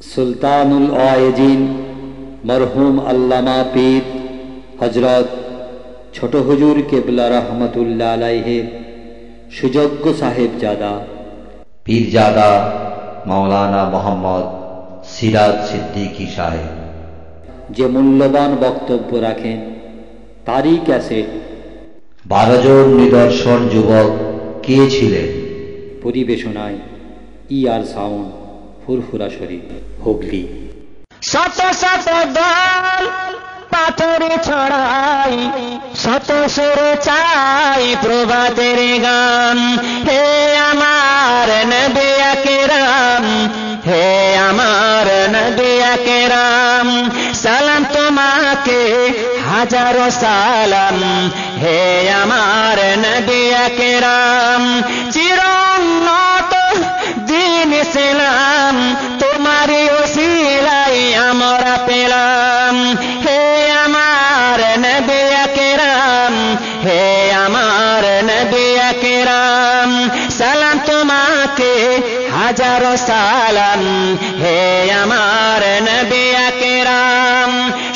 সুলতানুল আয়েজিন মরহুম আল্লামা পীর হজরত ছোট হুজুর কেবলা রহমতুল্লাহ আলাইহির সুযোগ্য সাহেবজাদা পীরজাদা মাওলানা মোহাম্মদ সিরাজ সিদ্দিকী সাহেব যে মূল্যবান বক্তব্য রাখেন তারই ক্যাসেট 12 জন নিদর্শন যুবক কে ছিলেন পরিবেশনায় ইয়ার সাউন্ড ফুরফুরা শরীফ হুগলি। শত শত দল পাথরে ছড়াই, শত সুরে চাই প্রভাতের গান। হে আমার নবী আকরাম, হে আমার নবী আকরাম, সালাম তোমাকে হাজারো সালাম। হে আমার নবী আকরাম, চিরোন্নত দ্বীন ইসলাম তোমারই ওসিলায় আমরা পেলাম। হে আমার নবী আকরাম, হে আমার নবী আকরাম, সালাম তোমাকে হাজারো সালাম। হে আমার নবী আকরাম,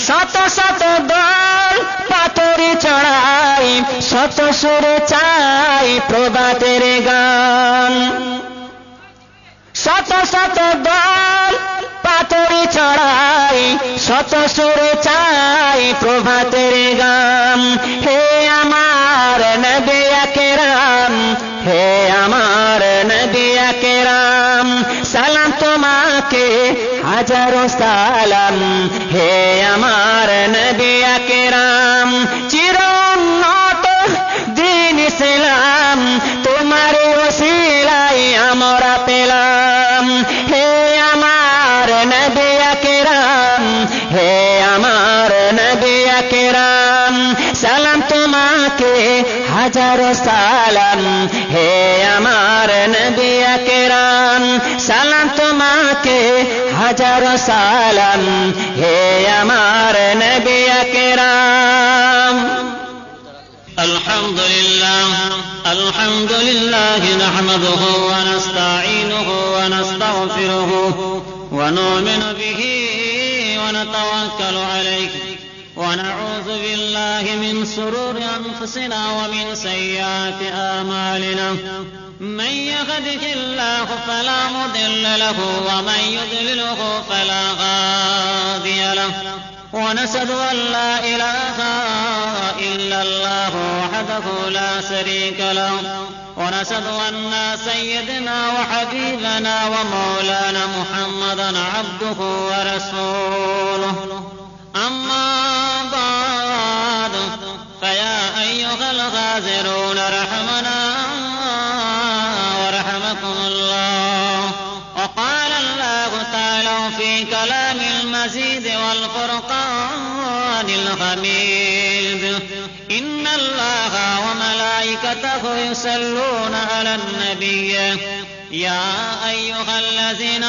শত শত দল পাথরে চড়াই, শত সুরে চাই প্রভাতের গান। শত শত দল পাথরে চড়াই, শত সুরে চাই প্রভাতের গান। হে আমার নবী আকরাম, হে আমার নবী আকরাম, সালাম তোমাকে হাজারো সালাম। হে আমার নবী আকরাম, চিরোন্নত দ্বীন ইসলাম তোমার ওসিলায় আমরা পেলাম। হে আমার নবী আকরাম, হে আমার নবী আকরাম, সালাম তোমাকে হাজারো সালাম। হে আমার নবী আকরাম, সালাম তোমাকে হাজারো সালাম। হে আমার নবী আকরাম। الحمد لله نحمده ونستعينه ونستغفره ونؤمن به ونتوكل عليه ونعوذ بالله من شرور أنفسنا ومن سيئات أعمالنا. من يهده الله فلا مضل له ومن يضلله فلا هادي له. ونشهد أن لا إله إلا الله وحده لا شريك له. ونشهد أن سيدنا وحبيبنا ومولانا محمدا عبده ورسوله. أما بعد فيا أيها الغازرون رحمنا ورحمكم الله. وقال الله تعالى في كلام المزيد والفرقان الحميد: إن الله وملائكته يصلون على النبي يا أيها الذين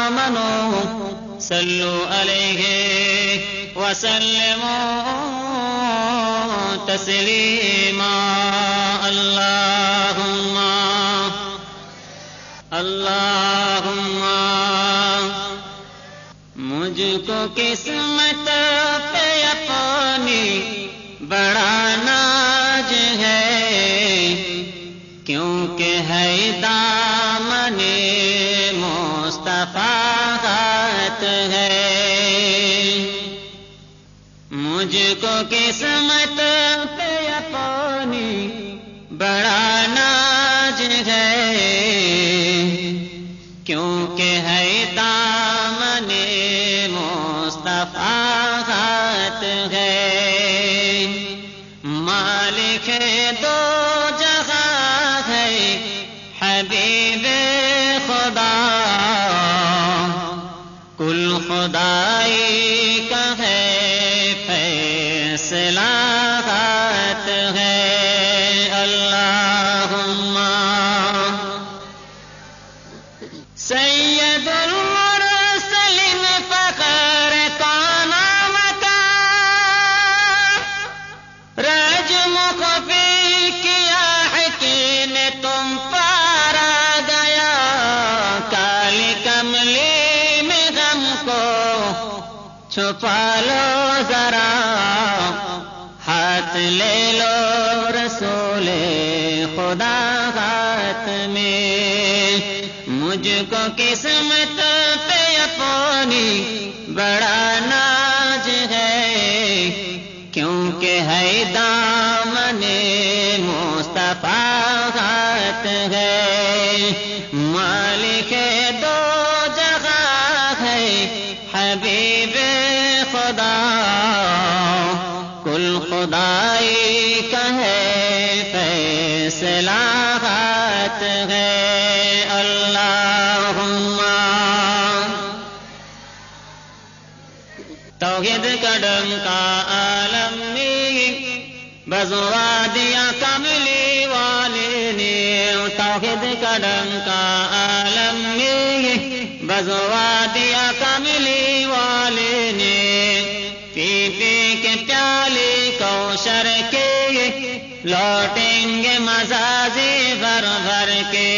آمنوا صلوا عليه وسلموا تسليما. اللهم मुझको किस्मत पे अपनी बड़ा नाज है, क्योंकि है दामने मुस्तफा हाथ है। मुझको किस्मत पे अपनी बड़ा नाज है, क्योंकि है दामने मुस्तफा हाथ है। मालिक दो जहां है हबीब खुदा, कुल खुदाई का है फैसला हाथ है। अल्लाहुम्मा सैयदुल मुरसलीन फखर काना मकान छुपा लो जरा हाथ ले लो रसूले खुदा हाथ में। मुझको किस्मत पे अपनी बड़ा नाज है, क्योंकि है दामने मुस्तफा हाथ है। मालिक दो जगह है हबीब खुदा, कुल खुदाई का है फैसला हाथ है। अल्लाहुम्मा तौहीद का डंका आलम में बजवा दिया कमली वाले ने। तौहीद का डंका आलम में बजवा दिया कमली वाले ने। पी पी के प्याले कौशर के लौटेंगे मजाजे भर भर के।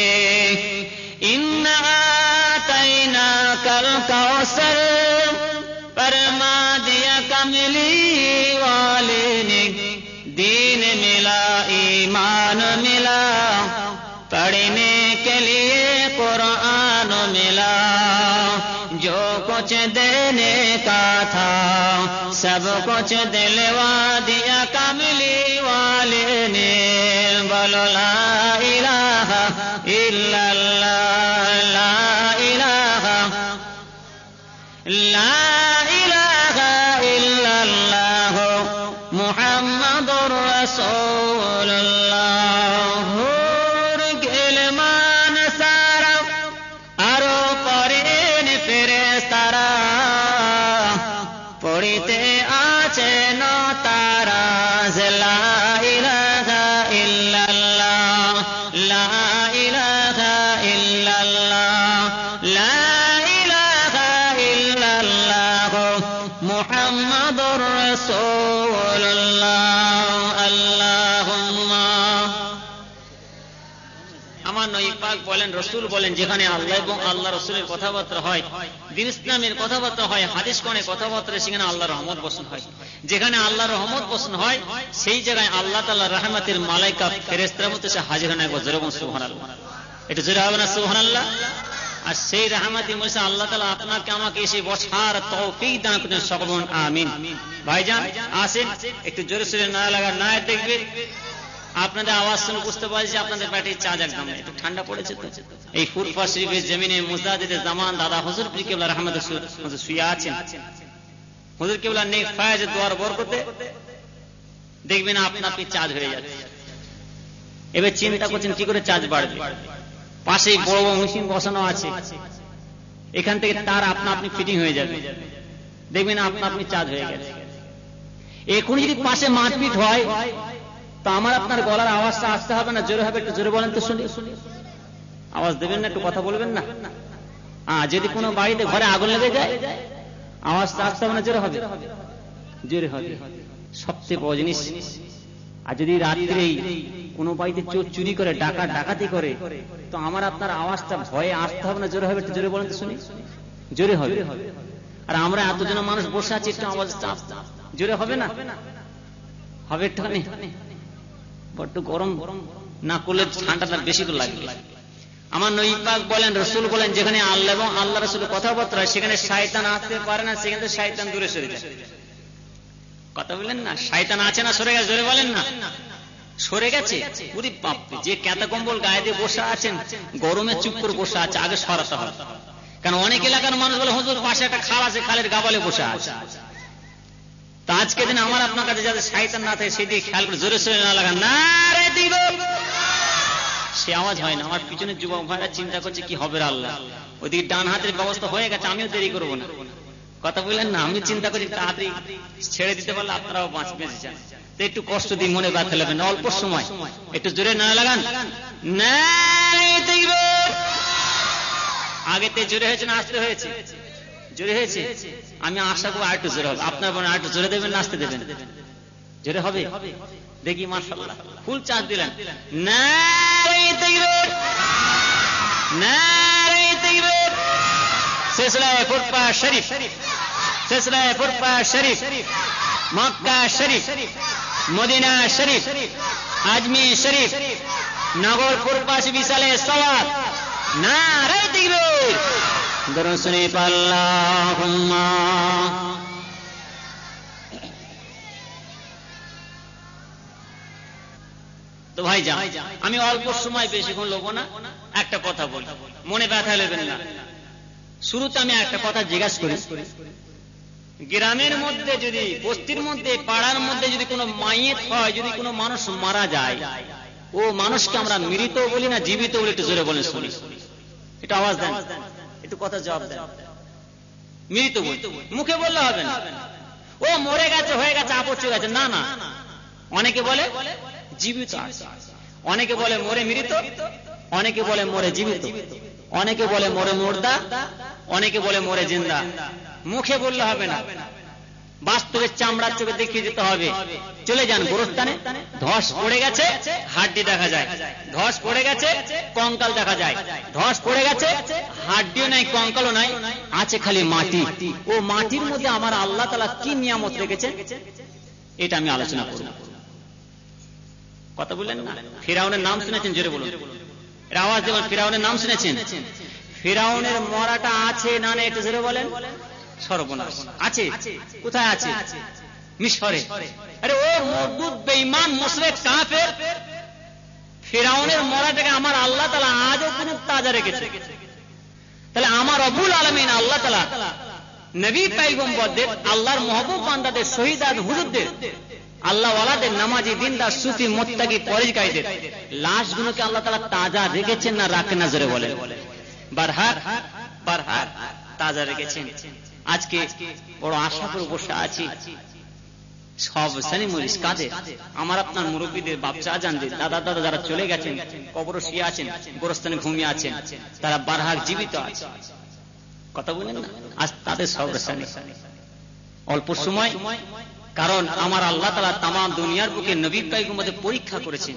इन्ना आतैना कल कौसर फरमा दिया कमली वाले ने। दीन मिला ईमान मिला, पढ़ने के लिए कुरान मिला। जो कुछ देने का था सब कुछ दिलवा दिया कमली वाले ने। बोलो ला इलाहा इल्लल्लाह, ला इलाहा ला इलाहा इल्लल्लाह मुहम्मदुर रसूलुल्लाह। हुर गिलमान सारा आरो परेन फेरेस्तारा, पढ़िते আছে ন তারা। লা ইলাহা ইল্লাল্লাহ, লা ইলাহা ইল্লাল্লাহ, লা ইলাহা ইল্লাল্লাহ মুহাম্মাদুর রাসূলুল্লাহ। আল্লাহুম্মা। আমার নবী পাক বলেন, রাসূল বলেন, যেখানে আল্লাহ এবং আল্লাহ রাসূলের কথাবার্তা হয়, দ্বীন ইসলামের কথাবার্তা হয়, হাদিস কোরআনের কথাবার্তা, সেখানে আল্লাহর রহমত বর্ষণ হয়। যেখানে আল্লাহর রহমত বর্ষণ হয় সেই জায়গায় আল্লাহ তাআলার রহমতের মালায়েকা ফেরেশতার মতো সে হাজির হয়। একবার জোরে বলুন সুবহানাল্লাহ। এটা জোরে হবে না সুবহানাল্লাহ? আর সেই রহমতের মধ্যে আল্লাহ তাআলা আপনাকে আমাকে এসে বসার তৌফিক দান করেন। সকল আমিন। ভাইজান আসেন একটু জোরে সোরে না লাগা না দেখবে। আপনাদের আওয়াজ শুনে বুঝতে পারছি আপনাদের পেটে চাঁদ একদম একটু ঠান্ডা পড়েছে। তো এই ফুরফা শরীফের জমিনে মুজাদ্দিদ জামান দাদা হুজুর পীর কেবলা রহমতুল্লাহ শুয়ে আছেন। হুজুর কেবলা নেক ফায়েজ দোয়ার বরকতে দেখবেন আপনা আপনি চার্জ হয়ে যাচ্ছে। এবার চিন্তা করছেন কি করে চার্জ বাড়বে। পাশেই বড় বড় মেশিন বসানো আছে, এখান থেকে তার আপনা আপনি ফিটিং হয়ে যাবে, দেখবেন আপনা আপনি চার্জ হয়ে গেছে। এখন যদি পাশে মারপিট হয় তো আমার আপনার গলার আওয়াজটা আসতে হবে না জোরে হবে? একটু জোরে বলেন তো শুনি। আওয়াজ দেবেন না, একটু কথা বলবেন না? যদি কোনো বাড়িতে ঘরে আগুন লেগে যায় আওয়াজটা আসতে হবে না জোরে হবে? জোরে হবে সবচেয়ে বড় জিনিস। আর যদি রাত্রে কোনো বাড়িতে চোর চুরি করে, ডাকাতি করে, তো আমার আপনার আওয়াজটা ভয়ে আসতে হবে না জোরে হবে? একটু জোরে বলেন তো শুনি। জোরে হবে। আর আমরা এতজন মানুষ বসে আছি, একটু আওয়াজ জোরে হবে না? হবে একটুখানি। বড্ড গরম না করলে ঠান্ডাটা বেশি করে লাগবে। আমার নবী পাক বলেন, রাসূল বলেন, যেখানে আল্লাহ এবং আল্লাহ রাসূলের কথাবার্তা হয় সেখানে শয়তান আসতে পারে না, সেখানে শয়তান দূরে সরে যায়। কথা বলেন না? শয়তান আছে না সরে গেছে? জোরে বলেন না। সরে গেছে। ওরে বাপ রে, যে কাঁথা কম্বল গায়ে দিয়ে বসে আছেন গরমে চুপ করে বসে আছে, আগে সরাতে হবে। কারণ অনেক এলাকার মানুষ বলে হুজুর পাশে একটা খাল আছে, খালের গাবালে বসে আছে। তা আজকে দিন আমার আপনার কাছে যাতে শয়তান না থাকে সেদিকে খেয়াল করে জোরে সোরে না লাগান না রে দিব, সে আওয়াজ হয় না। আমার পিছনে যুবক ভাইরা চিন্তা করছে কি হবে আল্লাহ, ওইদিকে ডান হাতের ব্যবস্থা হয়ে গেছে, আমিও দেরি করবো না। কথা বললেন না? আমি চিন্তা করি তাড়াতাড়ি ছেড়ে দিতে পারলে আপনারাও বেঁচে যান। তো একটু কষ্ট দিয়ে মনে ব্যথা লাগবে না, অল্প সময় একটু জোরে না লাগান না দিব। আগেতে জোরে হয়েছে না আসতে হয়েছে? জোরে হয়েছে। আমি আশা করবো আরেকটু জোরে হবে। আপনার বোন আরেকটু জোরে দেবেন, নাচতে দেবেন, জোরে হবে। দেখি মাশাআল্লাহ ফুল চার্জ দিলেন। নারে তাকবীর, নারে তাকবীর। সিলসিলা ফুরফা শরীফ সিলসিলায়ে ফুরফা শরীফ, মক্কা শরীফ, মদিনা শরীফ, আজমির শরীফ, নগরপুর পাশে বিশালে সওয়াব, নারে তাকবীর, দরুদ শরীফ আল্লাহুম্মা। তো ভাই যা, আমি অল্প সময় বেশিক্ষণ লোব না, একটা কথা বলি, মনে ব্যথা নেবেন না। শুরুতে আমি একটা কথা জিজ্ঞাসা করি, গ্রামের মধ্যে যদি, বস্তির মধ্যে, পাড়ার মধ্যে যদি কোনো মাইয়েত হয়, যদি কোনো মানুষ মারা যায়, ও মানুষকে আমরা মৃত বলি না জীবিত বলি? একটু জোরে বলেন শুনি, একটু আওয়াজ দেন, একটু কথা জবাব দেন। মৃত বলি, মুখে বললে হবে না। ও মরে গেছে, হয়ে গেছে, আপচ গেছে, না না। অনেকে বলে জীবিত আছে, অনেকে বলে মরে মৃত, অনেকে বলে মরে জীবিত, অনেকে বলে মরে মুর্দা, অনেকে বলে মরে জিন্দা। মুখে বললে হবে না, বাস্তবে চামড়ার চোখে দেখিয়ে দিতে হবে। চলে যান গোরস্থানে, ধস পড়ে গেছে, হাড্ডি দেখা যায়, ধস পড়ে গেছে, কঙ্কাল দেখা যায়, ধস পড়ে গেছে, হাড্ডিও নাই, কঙ্কালও নাই, আছে খালি মাটি। ও মাটির মধ্যে আমার আল্লাহ তাআলা কি নিয়ামত রেখেছেন, এটা আমি আলোচনা করব। কথা বললেন না? ফিরাউনের নাম শুনেছেন? জোরে বলুন, এর আওয়াজ দেবেন। ফিরাউনের নাম শুনেছেন? ফিরাউনের মরাটা আছে না না, একটু জোরে বলেন। সর্বনাশ আছে, কোথায় আছে? মিশরে। আরে ও মরদুদ বেঈমান মুশরিক কাফের, ফিরাউনের মরাটাকে আমার আল্লাহ তাআলা আজও কোনো তাজা রেখেছে। তাহলে আমার রব্বুল আলামিন আল্লাহ তাআলা নবী পয়গম্বরদের, আল্লাহর মাহবুব বান্দাদের, শহীদ আর হুজুরদের, আল্লাহ ওয়ালাদের, নামাজি, দিনদার, সুফি, মুত্তাকি, পরেজগারীদের লাশগুলোকে আল্লাহ তাআলা তাজা রেখেছেন না রাখেন না? জোরে বলেন। বারহার বারহার তাজা রেখেছেন। আজকে বড় আশা করে বসে আছি, সব শ্রেণী মরিস কাদের, আমার আপনার মুরব্বীদের, বাপচা আজানদের, দাদা দাদা যারা চলে গেছেন, কবর শুয়ে আছেন, গোরস্থানে ঘুমিয়ে আছেন, তারা বারহার জীবিত আছে। কথা বলেন না? আজ তাদের সব শ্রেণী অল্প সময়, কারণ আমার আল্লাহ তাআলা তামাম দুনিয়ার বুকে নবী পয়গম্বরদের পরীক্ষা করেছেন।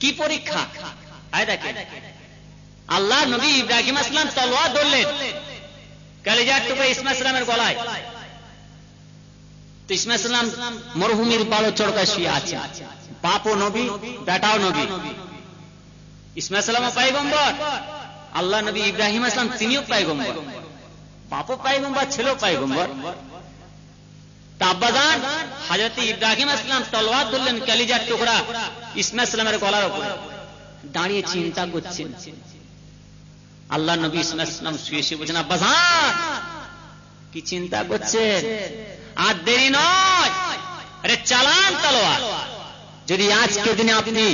কি পরীক্ষা? আয় দেখেন, আল্লাহ নবী ইব্রাহিম আলাইহিস সালাম তলোয়ার ধরলেন, কলিজার টুকরা ইসমাঈল সালামের গলায়। তো ইসমাঈল সালাম মরুভূমির বালু চড়কায় শুয়ে আছে, বাপও নবী, বেটাও নবী। ইসমাঈল সালামও পয়গম্বর, আল্লাহ নবী ইব্রাহিম আলাইহিস সালাম তিনিও পয়গম্বর, বাপও পয়গম্বর, ছেলেও পয়গম্বর। তা আব্বাজান হযরত ইব্রাহিম আলাইহিস সালাম তলোয়ার ধরলেন, কলিজার টুকরা ইসমাঈল সালামের গলার উপরে দাঁড়িয়ে চিন্তা করছেন। আল্লাহ নবী ইসমাঈল সালাম শুয়ে শুয়ে বলছেন, আব্বাজান কি চিন্তা করছেন? আর দেরি নয়, আরে চালান তলোয়ার। যদি আজকে দিনে আপনি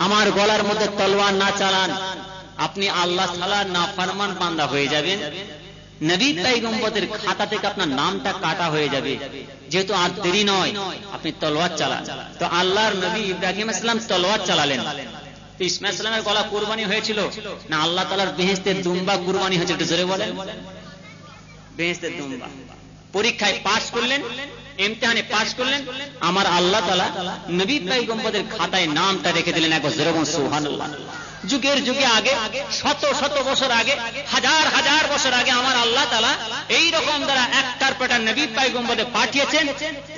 আমার গলার মধ্যে তলোয়ার না চালান, আপনি আল্লাহ তাআলার নাফরমান বান্দা হয়ে যাবেন। নবী পয়গম্বরদের খাতা থেকে আপনার নামটা কাটা হয়ে যাবে। যেহেতু আর দেরি নয়, আপনি তলোয়ার চালান। তো আল্লাহর নবী ইব্রাহিম আলাইহিস সালাম তলোয়ার চালালেন। তো ইসমাঈল সালামের গলা কুরবানি হয়েছিল না আল্লাহ তাআলার বেহেশতের দুম্বা কুরবানি হয়েছে? একটু জোরে বলেন। বেহেশতের দুম্বা। পরীক্ষায় পাস করলেন, ইমতিহানে পাস করলেন, আমার আল্লাহ তাআলা নবী পয়গম্বরদের খাতায় নামটা রেখে দিলেন। একবার জোরে বলুন সুবহানাল্লাহ। যুগের যুগে আগে, শত শত বছর আগে, হাজার হাজার বছর আগে আমার আল্লাহ তাআলা এই রকম দ্বারা একটার পর একটা নবী পয়গম্বরদের পাঠিয়েছেন,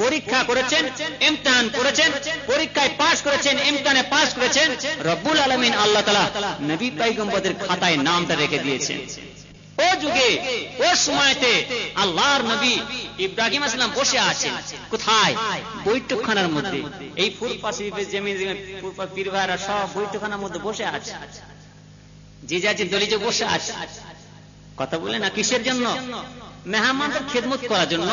পরীক্ষা করেছেন, ইমতিহান করেছেন, পরীক্ষায় পাস করেছেন, ইমতিহানে পাস করেছেন। রব্বুল আলামিন আল্লাহ তাআলা নবী পয়গম্বরদের খাতায় নামটা রেখে দিয়েছেন। ও যুগে, ও সময়তে আল্লাহর নবী ইব্রাহিম আলাইহিস সালাম বসে আছেন কোথায়? বৈঠকখানার মধ্যে। এই ফুরফা শরীফের জমিন, ফুরফা পীর ভাইরা সব বৈঠকখানার মধ্যে বসে আছে, যে যাচ্ছে দলিজে বসে আছে। কথা বলে না? কিসের জন্য? মেহমানদের খেদমত করার জন্য,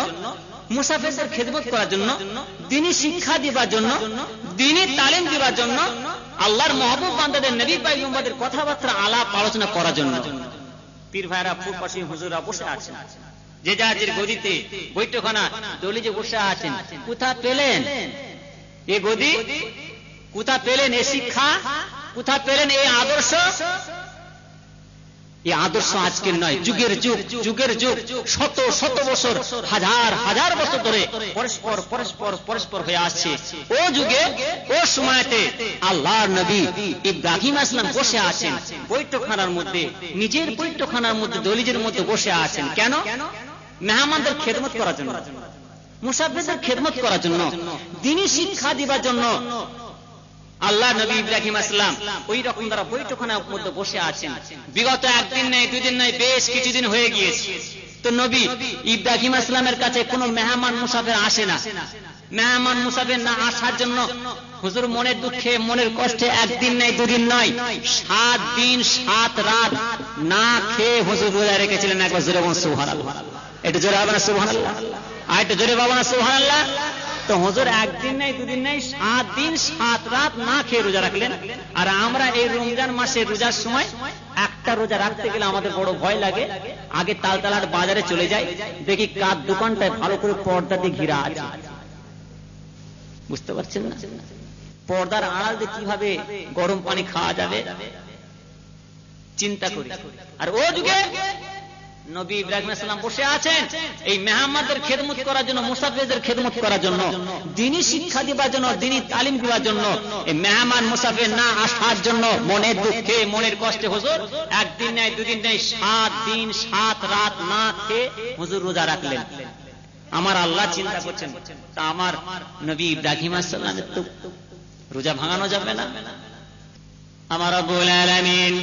মুসাফিরদের খেদমত করার জন্য, দ্বীনি শিক্ষা দিবার জন্য, দ্বীনি তালিম দিবার জন্য, আল্লাহর মাহবুব বান্দাদের, নবী পয়গম্বরদের কথাবার্তা আলাপ আলোচনা করার জন্য পীর ভাইরা, ফুরফাসী হুজুররা বসে আছেন, যে যার গদিতে, বৈঠকখানা দলিজে বসে আছেন। কোথা পেলেন এ গদি? কোথা পেলেন এ শিক্ষা? কোথা পেলেন এই আদর্শ? এই আদর্শ আজকের নয়, যুগের যুগ, যুগের যুগ, শত শত বছর, হাজার হাজার বছর ধরে পরস্পর পরস্পর পরস্পর হয়ে আসছে। ও যুগে, ও সময়তে আল্লাহর নবী ইব্রাহিম আলাইহিস সালাম বসে আছেন বৈঠকখানার মধ্যে, নিজের বৈঠকখানার মধ্যে, দলিজের মধ্যে বসে আছেন। কেন? মেহমানদের খেদমত করার জন্য, মুসাফিরদের খেদমত করার জন্য, দ্বীনি শিক্ষা দিবার জন্য আল্লাহ নবী ইব্রাহিম আসসালাম ওই রকম তারা বৈঠকখানার মধ্যে বসে আছেন। বিগত একদিন নেই, দুদিন নেই, বেশ কিছুদিন হয়ে গিয়েছে। তো নবী ইব্রাহিম আসসালামের কাছে কোনো মেহমান মুসাফির আসে না। মেহমান মুসাফির না আসার জন্য হুজুর মনের দুঃখে, মনের কষ্টে একদিন নেই, দুদিন নয়, 7 দিন 7 রাত না খেয়ে হুজুর রোজা রেখেছিলেন। একবার জোরে বলুন সুবহানাল্লাহ। একটু জোরে হবে না সুবহানাল্লাহ? আর একটু জোরে বলবো না সুবহানাল্লাহ? তো হুজুর একদিন নেই, দুদিন নেই, 7 দিন 7 রাত না খেয়ে রোজা রাখলেন। আর আমরা এই রমজান মাসে রোজার সময় একটা রোজা রাখতে গেলে আমাদের বড় ভয় লাগে। আগে তালতলার বাজারে চলে যাই, দেখি কার দোকানটায় ভালো করে পর্দা দিয়ে ঘিরা আছে। বুঝতে পারছেন না? পর্দার আড়াল দিয়ে কিভাবে গরম পানি খাওয়া যাবে চিন্তা করি। আর ও যুগে নবী ইব্রাহিম আলাইহিস সালাম বসে আছেন এই মেহমানদের খেদমত করার জন্য, মুসাফিরদের খেদমত করার জন্য, দ্বীনি শিক্ষা দিবার জন্য, দ্বীনি তালিম দিবার জন্য। এই মেহমান মুসাফির না আসার জন্য মনের দুঃখে, মনের কষ্টে হুজুর একদিন নেই, দুদিন নেই, 7 দিন 7 রাত না খেয়ে হুজুর রোজা রাখলেন। আমার আল্লাহ চিন্তা করছেন, তা আমার নবী ইব্রাহিম আলাইহিস সালামের তো রোজা ভাঙানো যাবে না। আমার রব্বুল আলামিন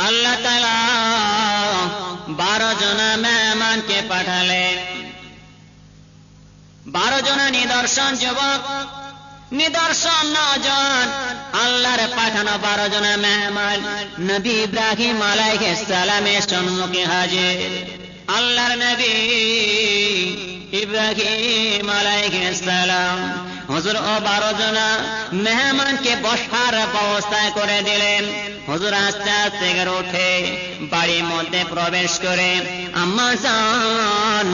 আল্লাহ তাআলা 12 জনা মেহমানকে পাঠালেন। 12 জনা নিদর্শন যুবক, নিদর্শন নওজোয়ান, আল্লাহর পাঠানো 12 জনা মেহমান নবী ইব্রাহিম আলাইহিস সালামের সম্মুখে হাজির। আল্লাহর নবী ইব্রাহিম আলাইহিস সালাম হুজুর ও 12 জনা মেহমানকে বসার ব্যবস্থা করে দিলেন। হুজুর আস্তে আস্তে করে উঠে বাড়ির মধ্যে প্রবেশ করে আম্মা জান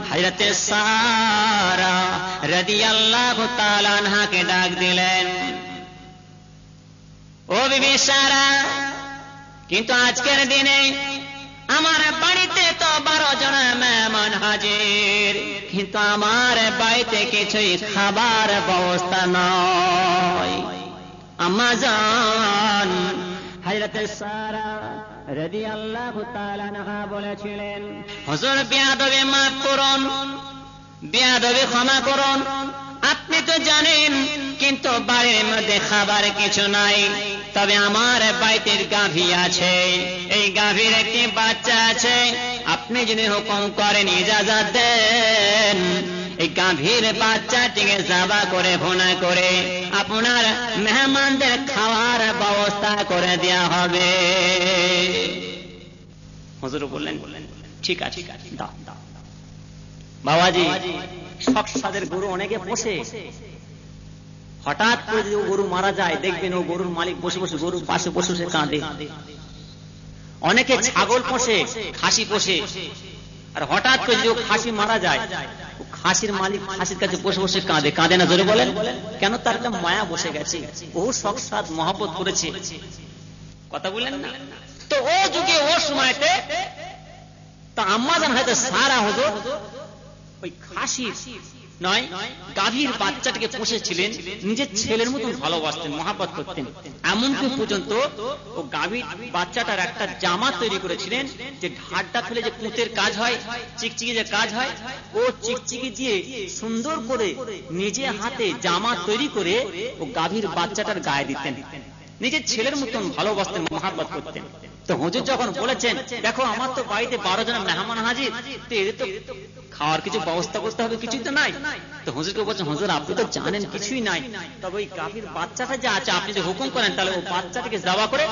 হযরতে সারা রাদিয়াল্লাহু তাআলা আনহাকে ডাক দিলেন, ও বিবি সারা, কিন্তু আজকের দিনে আমার বাড়িতে তো 12 জন মেহমান হাজির, কিন্তু আমার বাড়িতে কিছুই খাবার ব্যবস্থা নয়। আম্মা জান হযরত সারা রাদিয়াল্লাহু তাআলা আনহা বলেছিলেন, হুজুর বেয়াদবি মাফ করুন, বেয়াদবি ক্ষমা করুন, আপনি তো জানেন কিন্তু বাড়ির মধ্যে খাবার কিছু নাই, তবে আমার বাড়িতে গাভী আছে, এই গাভীর একটি বাচ্চা আছে, আপনি যদি হুকুম করেন, ইজাজত দেন, এই গাভীর বাচ্চাটিকে যাবা করে ভুনা করে আপনার মেহমানদের খাওয়ার ব্যবস্থা করে দেওয়া হবে। হুজুর বললেন, ঠিক আছে, দাও দাও। বাবাজি শখ সাদের গরু অনেকে পোষে, হঠাৎ করে যদি গরু মারা যায় দেখবেন ও গরুর মালিক বসে বসে গরুর পাশে বসে বসে কাঁদে। অনেকে ছাগল পোষে, খাসি পোষে, আর হঠাৎ করে যদি খাসি মারা যায় খাসির মালিক খাসির কাছে বসে বসে কাঁদে। কাঁদে না? জোরে বলেন। কেন? তার একটা মায়া বসে গেছে, ও শখ সাদ মহব্বত করেছে। কথা বললেন না? তো ও যুগে ও সময়তে তা আম্মা জান হয়তো সারা হুজুর ওই খাসি নয় গাভীর বাচ্চাটাকে পুষেছিলেন, নিজের ছেলের মতন ভালোবাসতেন, মহব্বত করতেন। এমনকি পর্যন্ত ও গাভীর বাচ্চাটার একটা জামা তৈরি করেছিলেন, যে ঢাড্ডা ফেলে যে পুঁতের কাজ হয়, চিকচিকি যে কাজ হয়, ও চিকচিকি দিয়ে সুন্দর করে নিজে হাতে জামা তৈরি করে ও গাভীর বাচ্চাটার গায়ে দিতেন। নিজের ছেলের মতন ভালোবাসতেন, মহব্বত করতেন। তো হুজুর যখন বলেছেন, দেখো আমার তো বাড়িতে 12 জন মেহমান হাজির, তো এদের তো খাওয়ার কিছু ব্যবস্থা করতে হবে, কিছুই তো নাই। তো হুজুরকে বলছেন, হুজুর আপনি তো জানেন কিছুই নাই, তবে ওই গাভীর বাচ্চাটা যে আছে আপনি যে হুকুম করেন, তাহলে ওই বাচ্চাটাকে যাওয়া করে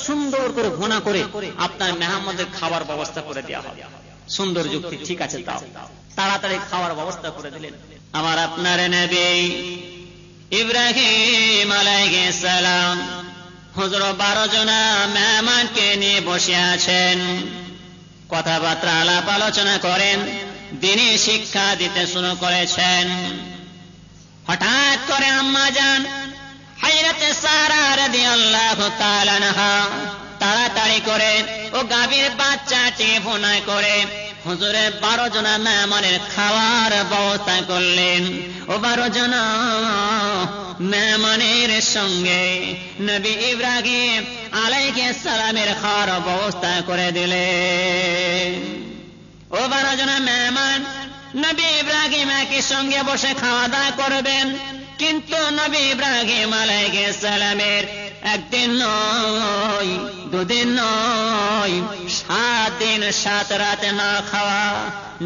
সুন্দর করে ভুনা করে আপনার মেহমানদের খাবার ব্যবস্থা করে দেওয়া হবে। সুন্দর যুক্তি, ঠিক আছে দাও। তাড়াতাড়ি খাওয়ার ব্যবস্থা করে দিলেন। আমার আপনার নবী ইব্রাহিম আলাইহিস সালাম হুজুর 12 জনা মেহমানকে নিয়ে বসে আছেন, কথাবার্তা আলাপ আলোচনা করেন, দ্বীনি শিক্ষা দিতে শুরু করেছেন। হঠাৎ করে আম্মা জান হযরত সারা রাদিয়াল্লাহু তাআলা আনহা তাড়াতাড়ি করে ও গাভীর বাচ্চাটি ভুনা করে হুজুরের 12 জনা মেহমানের খাওয়ার ব্যবস্থা করলেন। ও 12 জনা মেহমানের সঙ্গে নবী ইব্রাহিম আলাইহিস সালামের খাওয়ার ব্যবস্থা করে দিলেন। ও 12 জনের মেহমান, নবী ইব্রাহিম একই সঙ্গে বসে খাওয়া দাওয়া করবেন, কিন্তু নবী ইব্রাহিম আলাইহিস সালামের একদিন নয়, দুদিন নয়, 7 দিন 7 রাত না খাওয়া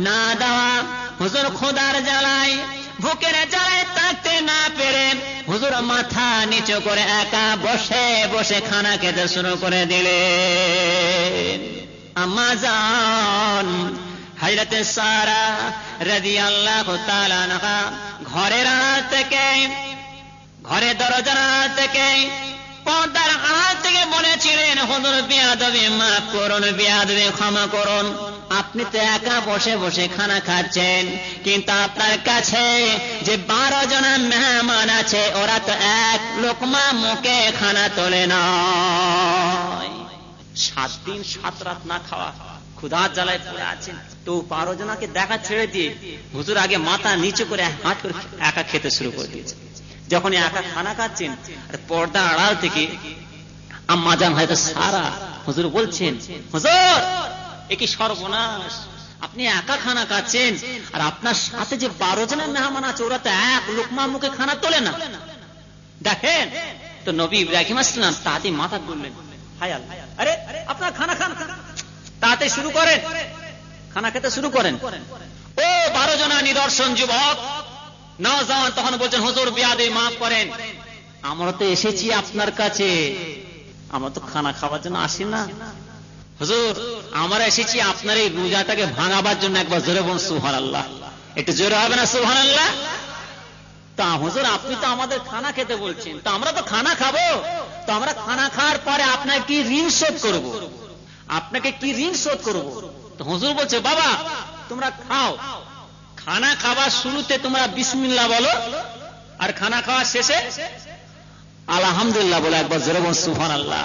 না দাওয়া। হুজুর খোদার জ্বালায়, ভুকের জ্বালায় থাকতে না পেরে হুজুর মাথা নিচু করে একা বসে বসে খানা খেতে শুরু করে দিলেন। আম্মা জান হযরত সারা রাদিয়াল্লাহু তাআলা আনহা ঘরের আড়াল থেকে, ঘরের দরজার আড়াল থেকে, পর্দার আড়াল থেকে বলেছিলেন, হুজুর বিয়াদবি মাফ করুন, বিয়াদবি ক্ষমা করুন, আপনি তো একা বসে বসে খানা খাচ্ছেন, কিন্তু আপনার কাছে যে 12 জনের মেহমান আছে ওরা তো এক লোকমা মুখে খানা তোলে না। 7 দিন 7 রাত না খাওয়া, ক্ষুধার জ্বালায় পড়ে আছেন, তো 12 জনকে দেখা ছেড়ে দিয়ে হুজুর আগে মাথা নিচু করে হাত করে একা খেতে শুরু করে দিয়েছে। যখন একা খানা খাচ্ছেন, আর পর্দা আড়াল থেকে আম্মা জান হয়তো সারা হুজুর বলছেন, হুজুর এ কি সর্বনাশ, আপনি একা খানা খাচ্ছেন আর আপনার সাথে যে 12 জনের মেহমান আছে ওরা তো এক লোকমা মুখে খানা তোলে না। দেখেন তো নবী ইব্রাহিম আলাইহিস সালাম তাতে মাথা তুললেন, হায় আল্লাহ, আরে আপনার খানা খান, তাতে শুরু করেন, খানা খেতে শুরু করেন। ও 12 জনের নিদর্শন যুবক নওজওয়ান তখন বলছেন, হুজুর বিয়াদবি মাফ করেন, আমরা তো এসেছি আপনার কাছে, আমরা তো খানা খাওয়ার জন্য আসি না। হুজুর আমরা এসেছি আপনার এই রোজাটাকে ভাঙাবার জন্য, একবার জোরে বলুন সুবহানাল্লাহ, একটু জোরে হবে না সুবহানাল্লাহ? তা হুজুর আপনি তো আমাদের খানা খেতে বলছেন, তো আমরা তো খানা খাবো, তো আমরা খানা খাওয়ার পরে আপনাকে কি ঋণ শোধ করব, আপনাকে কি ঋণ শোধ করব? তো হুজুর বলছে, বাবা তোমরা খাও, খানা খাবার শুরুতে তোমরা বিসমিল্লাহ বলো, আর খানা খাওয়ার শেষে আলহামদুলিল্লাহ বলে, একবার জোরে বলুন সুবহানাল্লাহ।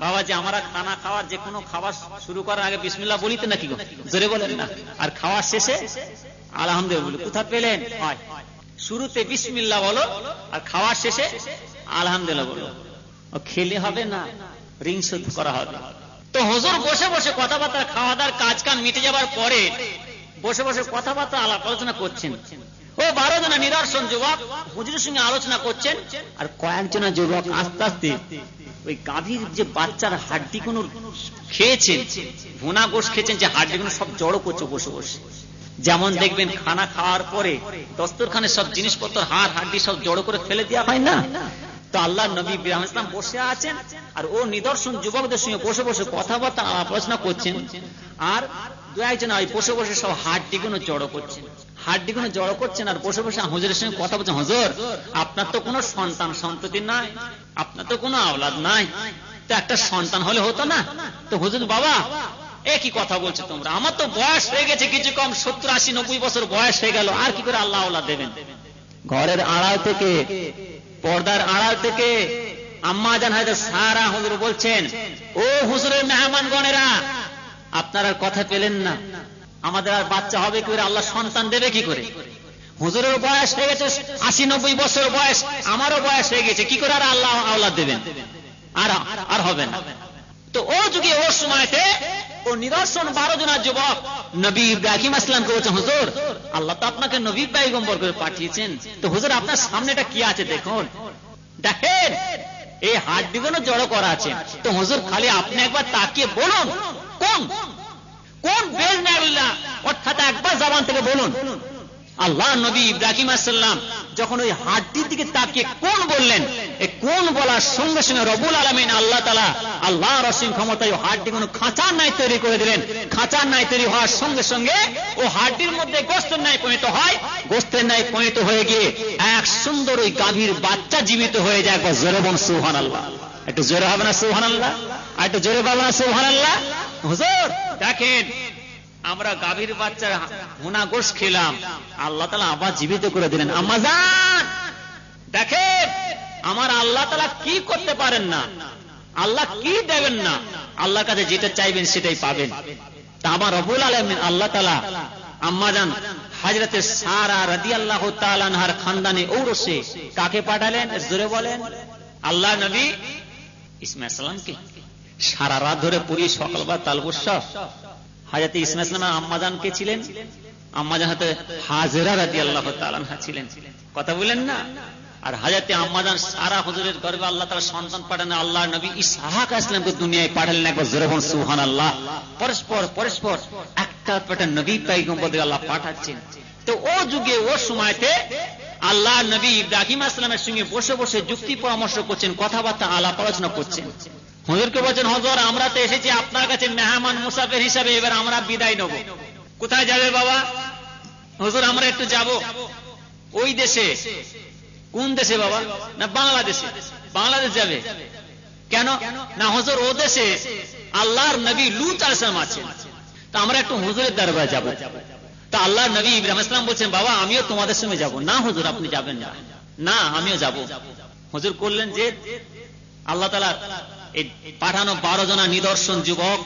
বাবা যে আমরা খানা খাওয়ার যে কোনো খাবার শুরু করার আগে বিসমিল্লাহ বলিতে নাকি গো, জোরে বলেন না, আর খাওয়ার শেষে আলহামদুলিল্লাহ বলি। কোথা পেলেন? শুরুতে বিসমিল্লাহ বলো আর খাওয়ার শেষে আলহামদুলিল্লাহ বলো। ও খেলে হবে না, ঋণ শোধ করা হবে। তো হুজুর বসে বসে কথাবার্তা, খাওয়া দাওয়ার কাজ কাম মিটে যাবার পরে বসে বসে কথাবার্তা আলাপ আলোচনা করছেন। ও 12 জনের নিদর্শন যুবক হুজুরের সঙ্গে আলোচনা করছেন, আর কয়েকজন যুবক আস্তে আস্তে ওই গাভীর যে বাচ্চার হাড্ডি গুলো খেয়েছেন, ভুনা গোশ খেয়েছেন, যে হাড্ডি গুলো সব জড়ো করছে বসে বসে। যেমন দেখবেন খানা খাওয়ার পরে দস্তরখানে সব জিনিসপত্র হাড় হাড্ডি সব জড়ো করে ফেলে দেওয়া হয় না, তো আল্লাহ নবী ইব্রাহিম আলাইহিস সালাম বসে আছেন, আর ও নিদর্শন যুবকদের সঙ্গে বসে বসে কথাবার্তা আলোচনা করছেন, আর দু একজন বসে বসে সব হাড্ডিগুলো জড়ো করছেন, হাড্ডিগুলো জড়ো করছেন, আর বসে বসে হুজুরের সঙ্গে কথা বলছেন, হুজুর আপনার তো কোনো সন্তান সন্ততি নাই, আপনার তো কোনো আওলাদ নাই, তো একটা সন্তান হলে হতো না? তো হুজুর বাবা একই কথা বলছো তোমরা, আমার তো বয়স হয়ে গেছে কিছু কম, 70, 80, 90 বছর বয়স হয়ে গেল, আর কি করে আল্লাহ আওলাদ দেবেন? ঘরের আড়াল থেকে, পর্দার আড়াল থেকে আম্মা জান হয়তো সারা হুজুর বলছেন, ও হুজুরের মেহমানগণেরা আপনারা কথা পেলেন না, আমাদের আর বাচ্চা হবে কি করে, আল্লাহ সন্তান দেবে কি করে? হুজুরের বয়স হয়ে গেছে 80, 90 বছর বয়স, আমারও বয়স হয়ে গেছে, কি করে আর আল্লাহ আওলাদ দেবেন? আর হবে না। তো ও যুগে ওর সময়তে ও নিদর্শন 12 জনের যুবক নবী ইব্রাহিম আলাইহিস সালামকে বলছেন, হুজুর আল্লাহ তো আপনাকে নবী পয়গম্বর করে পাঠিয়েছেন, তো হুজুর আপনার সামনেটা কি আছে দেখুন, দেখেন এই হাড্ডিগুলো জড়ো করা আছে, তো হুজুর খালি আপনি একবার তাকিয়ে বলুন কোন বেজনাল্লাহ, অর্থাৎ একবার জবান থেকে বলুন। আল্লাহ নবী ইব্রাহিম আলাইহিস সালাম যখন ওই হাড্ডির দিকে তাকিয়ে কোন বললেন, এই কোন বলার সঙ্গে সঙ্গে রব্বুল আলামিন আল্লাহ তাআলা আল্লাহর অসীম ক্ষমতায় হাড্ডিগুলো খাঁচার ন্যায় তৈরি করে দিলেন। খাঁচার ন্যায় তৈরি হওয়ার সঙ্গে সঙ্গে ও হাড্ডির মধ্যে গোশতের ন্যায় পরিণত হয়, গোশতের ন্যায় পরিণত হয়ে গিয়ে এক সুন্দর ওই গাভীর বাচ্চা জীবিত হয়ে যায়। একবার জোরে বলুন সুবহানাল্লাহ, একটু জোরে হবে না সুবহানাল্লাহ, আর একটু জোরে বলবেন না সুবহানাল্লাহ। হুজুর দেখেন আমরা গাভীর বাচ্চার ভুনা গোশ খেলাম, আল্লাহ তাআলা আবার জীবিত করে দিলেন। আম্মা জান দেখেন আমার আল্লাহ তাআলা কি করতে পারেন না, আল্লাহ কি দেবেন না, আল্লাহর কাছে যেটা চাইবেন সেটাই পাবেন। তা আমার রব্বুল আলামিন আল্লাহ তাআলা আম্মা জান হযরতে সারা রাদিয়াল্লাহু তাআলা আনহার খানদানে ঔরসে কাকে পাঠালেন? জোরে বলেন। আল্লাহ নবী ইসমাঈল সালামকে। সারা রাত ধরে পুরি সকালবার তালবুস হযরত ইসমাঈল ইসলামের আম্মাজান কে ছিলেন? আম্মাজান হতে হাজেরা রাদিয়াল্লাহু তাআলা আনহা ছিলেন। কথা বলেন না? আর হযরত আম্মাজান সারা হুজুরের গর্ভে আল্লাহ তাআলা সন্তান পাঠান, আল্লাহর নবী ইসহাক ইসলামকে দুনিয়ায় পাঠালেন। একবার জোরে বলুন সুবহানাল্লাহ। পরস্পর একটা নবী পয়গম্বরদের আল্লাহ পাঠাচ্ছেন। তো ও যুগে ও সময়তে আল্লাহ নবী ইব্রাহিম আসলামের সঙ্গে বসে বসে যুক্তি পরামর্শ করছেন, কথাবার্তা আলাপ আলোচনা করছেন। হুজুরকে বলছেন, হুজুর আমরা তো এসেছি আপনার কাছে মেহমান মুসাফির হিসাবে, এবার আমরা বিদায় নেব। কোথায় যাবে বাবা? হুজুর আমরা একটু যাব ওই দেশে। কোন দেশে বাবা? না বাংলাদেশে। বাংলাদেশ যাবে কেন? না হুজুর ও দেশে আল্লাহর নবী লূত আলাইহিস সালাম আছেন, তা আমরা একটু হুজুরের দরবারে যাব। তা আল্লাহর নবী ইব্রাহিম আলাইহিস সালাম বলছেন, বাবা আমিও তোমাদের সঙ্গে যাব। না হুজুর আপনি যাবেন না। না আমিও যাব। হুজুর করলেন যে আল্লাহ তাআলা এই পাঠানো 12 জনা নিদর্শন যুবক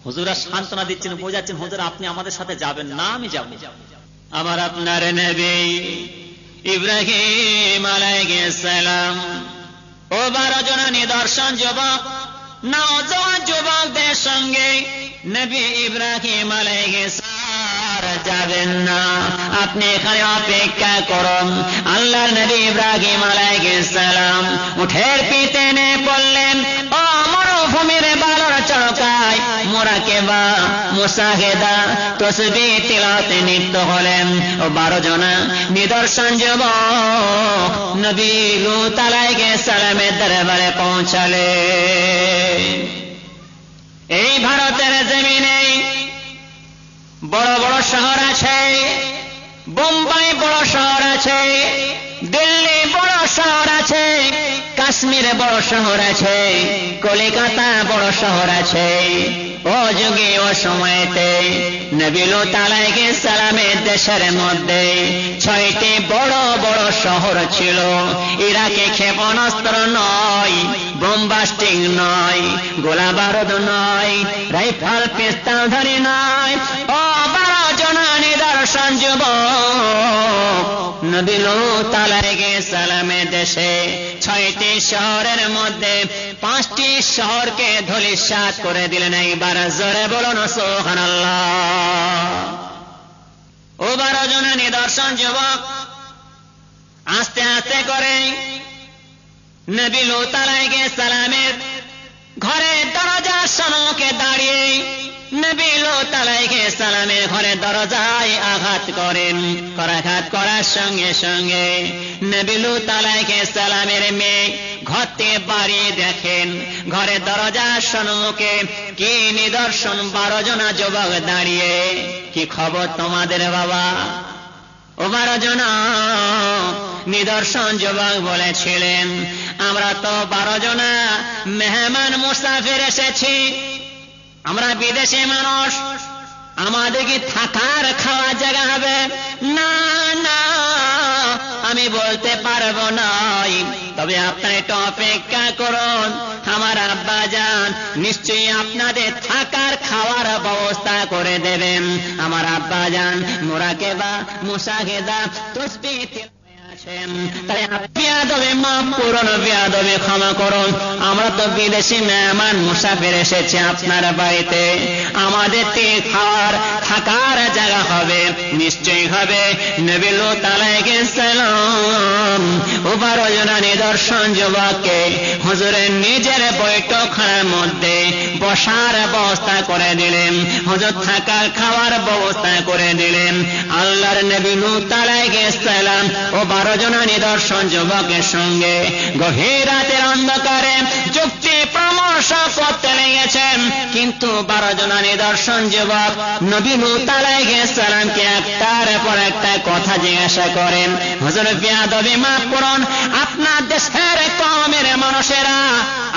হুজুরা সান্ত্বনা দিচ্ছেন, বোঝাচ্ছেন হুজুর আপনি আমাদের সাথে যাবেন না, আমি যাব। আমার আপনার নবী ইব্রাহিম আলাইহিস সালাম ও 12 জনা নিদর্শন যুবক নওজোয়ান যুবকদের সঙ্গে নবী ইব্রাহিম আলাইহিস যাবেন না, আপনি এখানে অপেক্ষা করুন। আল্লাহর নবী ইব্রাহিম আলাইহিস সালাম উঠের পিঠে নে পড়লেন। ও মরুভূমির বালুর চৌকায় মুরাকাবা মুসাহিদা তাসবিহ তিলাওয়াতে নিত্য হলেন। ও 12 জনা নিদর্শন যুবক নবী লূত আলাইহিস সালামের দরবারে পৌঁছালেন। এই ভারতের জমিনে বড় বড় শহর আছে, বোম্বাই বড় শহর আছে, দিল্লি বড় শহর আছে, কাশ্মীরে বড় শহর আছে, কলিকাতা বড় শহর আছে। ও যুগে ও সময়তে নবী লূত আলাইহিস সালামের দেশের মধ্যে 6টি বড় বড় শহর ছিল। ইরাকে ক্ষেপণাস্ত্র নয়, বোমবাস্টিং নয়, গোলা বারুদ নয়, রাইফেল পিস্তলধারী নয়। ও 12 জনা নিদর্শন যুবক নবী লূত আলাইহিস সালামের দেশে 6টি শহরের মধ্যে 5টি শহরকে ধূলিসাৎ করে দিলেন। একবার জোরে বলুন সুবহানাল্লাহ। ও 12 জনা নিদর্শন যুবক আস্তে আস্তে করে নবী লূত আলাইহিস সালামের ঘরের দরজার সম্মুখে দাঁড়িয়ে নবী লূত আলাইহিস সালামের ঘরের দরজায় আঘাত করেন। আঘাত করার সঙ্গে সঙ্গে নবী লূত আলাইহিস সালামের মেয়ে ঘরতে বাড়ি দেখেন, ঘরের দরজার সম্মুখে কি নিদর্শন 12 জনা যুবক দাঁড়িয়ে। কি খবর তোমাদের বাবা? ও 12 জনা নিদর্শন যুবক বলেছিলেন, আমরা তো 12 জনা মেহমান মুসাফির এসেছি, আমরা বিদেশি মানুষ, আমাদের কি থাকার খাওয়া জায়গা হবে? না না আমি বলতে পারবো না, তবে আপনারা একটু অপেক্ষা করুন। আমার আব্বা যান নিশ্চয়ই আপনাদের থাকার খাওয়ার ব্যবস্থা করে দেবেন। আমার আব্বা যান মুরাকাবা মুসাহিদা তাসবিহ ক্ষমা করুন, আমরা তো বিদেশি মেহমান মুসাফির এসেছি আপনার বাড়িতে, আমাদের খাওয়ার থাকার জায়গা হবে, নিশ্চয়ই হবে। নবী লূত আলাইহিস সালাম 12 জনা নিদর্শন যুবককে হুজুরের নিজের বৈঠকখানার মধ্যে বসার ব্যবস্থা করে দিলেন, হুজুর থাকার খাওয়ার ব্যবস্থা করে দিলেন। আল্লাহর নবী লূত আলাইহিস সালাম ও 12 জনা নিদর্শন যুবকের সঙ্গে গভীর রাতের অন্ধকারে যুক্তি পরামর্শ করতে লেগেছেন। কিন্তু 12 জনা নিদর্শন যুবক নবী লূত আলাইহিস সালামকে একটার পর একটা কথা জিজ্ঞাসা করেন। হুজুর বেয়াদবি মাফ করুন, আপনার দেশের কওমের মানুষেরা,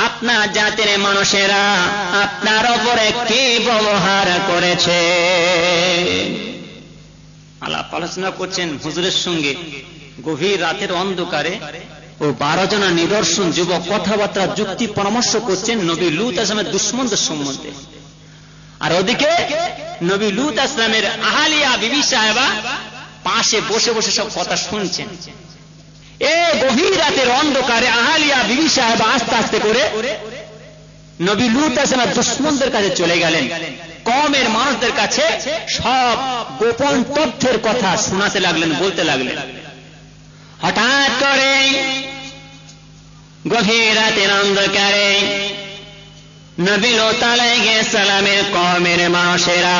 আপনার জাতির মানুষেরা আপনার উপরে কি ব্যবহার করেছে? আলাপ আলোচনা করছেন হুজুরের সঙ্গে গভীর রাতের অন্ধকারে। ও 12 জনা নিদর্শন যুবক কথাবার্তা যুক্তি পরামর্শ করছেন নবী লূত আসলামের দুশমনদের সম্বন্ধে। আর ওদিকে নবী লূত আসলামের আহালিয়া বিবি সাহেবা পাশে বসে বসে সব কথা শুনছেন। এই গভীর রাতের অন্ধকারে আহালিয়া বিবি সাহেবা আস্তে আস্তে করে নবী লূত আসলামের দুশমনদের কাছে চলে গেলেন। কওমের মানুষদের কাছে সব গোপন তথ্যের কথা শোনাতে লাগলেন, বলতে লাগলেন। হঠাৎ করে গভীর রাতের অন্ধকারে নবী লূত আলাইহিস সালামের কওমের মানুষেরা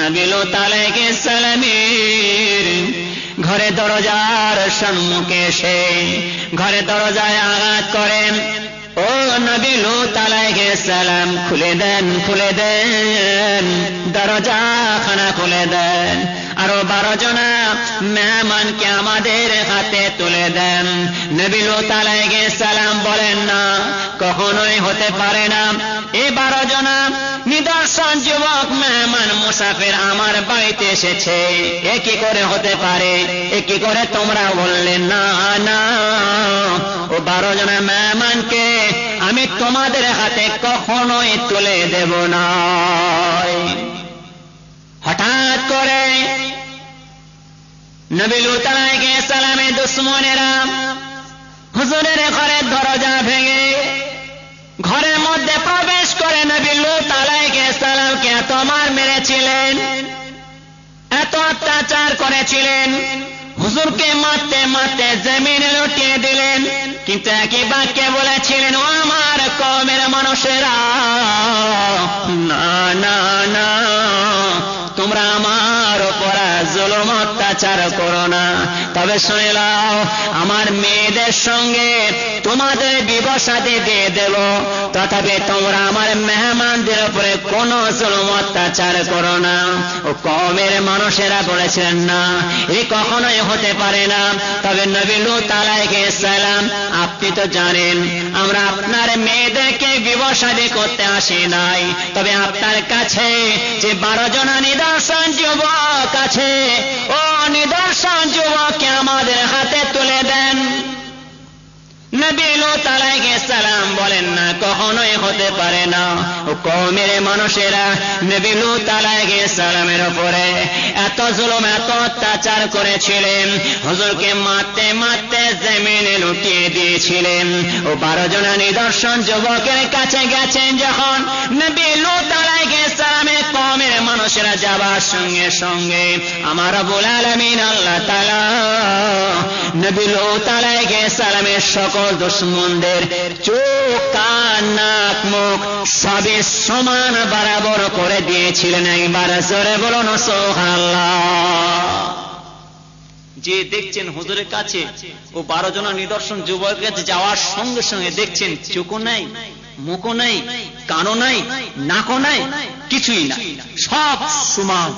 নবী লূত আলাইহিস সালামের ঘরে দরজার সম্মুখে এসে ঘরে দরজায় আঘাত করেন। ও নবী লূত আলাইহিস সালাম, খুলে দেন, খুলে দেন, দরজা খানা খুলে দেন, আরো 12 জনা মেহমানকে আমাদের হাতে তুলে দেন। নবী লূত আলাইহিস সালাম বলেন, না, কখনোই হতে পারে না। এই 12 জনা নিদর্শন যুবক মেহমান মুসাফির আমার বাড়িতে এসেছে, এ কি করে হতে পারে? এ কি করে তোমরা বললেন? না না, ও 12 জনা মেহমানকে আমি তোমাদের হাতে কখনোই তুলে দেব না। হঠাৎ করে নবী লূত আলাইহিস সালামের দুশমনেরা হুজুরের ঘরের দরজা ভেঙে ঘরের মধ্যে প্রবেশ করে নবী লূত আলাইহিস সালামকে এত মার মেরেছিলেন, এত অত্যাচার করেছিলেন, হুজুরকে মারতে মারতে জমিনে লুটিয়ে দিলেন। কিন্তু একই বাক্যে বলেছিলেন, ও আমার কওমের মানুষেরা, না না না, তোমরা আমার উপর জুলুম অত্যাচার করো না। তবে শুনে নাও, আমার মেয়েদের সঙ্গে তোমাদের বিবাহ শাদী দিয়ে দেব, তথাপি তোমরা আমার মেহমানদের উপরে কোনো জুলুম অত্যাচার করো না। ও কওমের মানুষেরা বলেছিলেন, না, এ কখনোই হতে পারে না। তবে নবী লূত আলাইহিস সালাম, আপনি তো জানেন আমরা আপনার মেয়েদেরকে বিবাহ শাদী করতে আসি নাই, তবে আপনার কাছে যে 12 জনা নিদর্শন যুবক আছে, ও নিদর্শন যুবককে আমাদের হাতে তুলে দেন। নবী লূত আলাইহিস সালাম বলেন, না, কখনোই হতে পারে না। ও কওমের মানুষেরা নবী লূত আলাইহিস সালামের উপরে এত জুলুম, এত অত্যাচার করেছিলেন, হুজুরকে মারতে মারতে জমিনে লুটিয়ে দিয়েছিলেন। ও 12 জনা নিদর্শন যুবকের কাছে গেছেন যখন, নবী লূত আলাইহিস সালামের কওমের মানুষেরা যাবার সঙ্গে সঙ্গে আমার রব্বুল আলামিন আল্লাহ তাআলা নবী লূত আলাইহিস সালামের সকল দুশমনদের চোখ, কান, নাক, মুখ সবই সমান বরাবর করে দিয়েছিলেন। একবার জোরে বলুন সুবহানাল্লাহ। যে দেখছেন হুজুরের কাছে ও 12 জনা নিদর্শন যুবকের কাছে যাওয়ার সঙ্গে সঙ্গে দেখছেন চোখও নাই, মুখও নাই, কানও নাই, নাকও নাই, কিছুই না, সব সমান।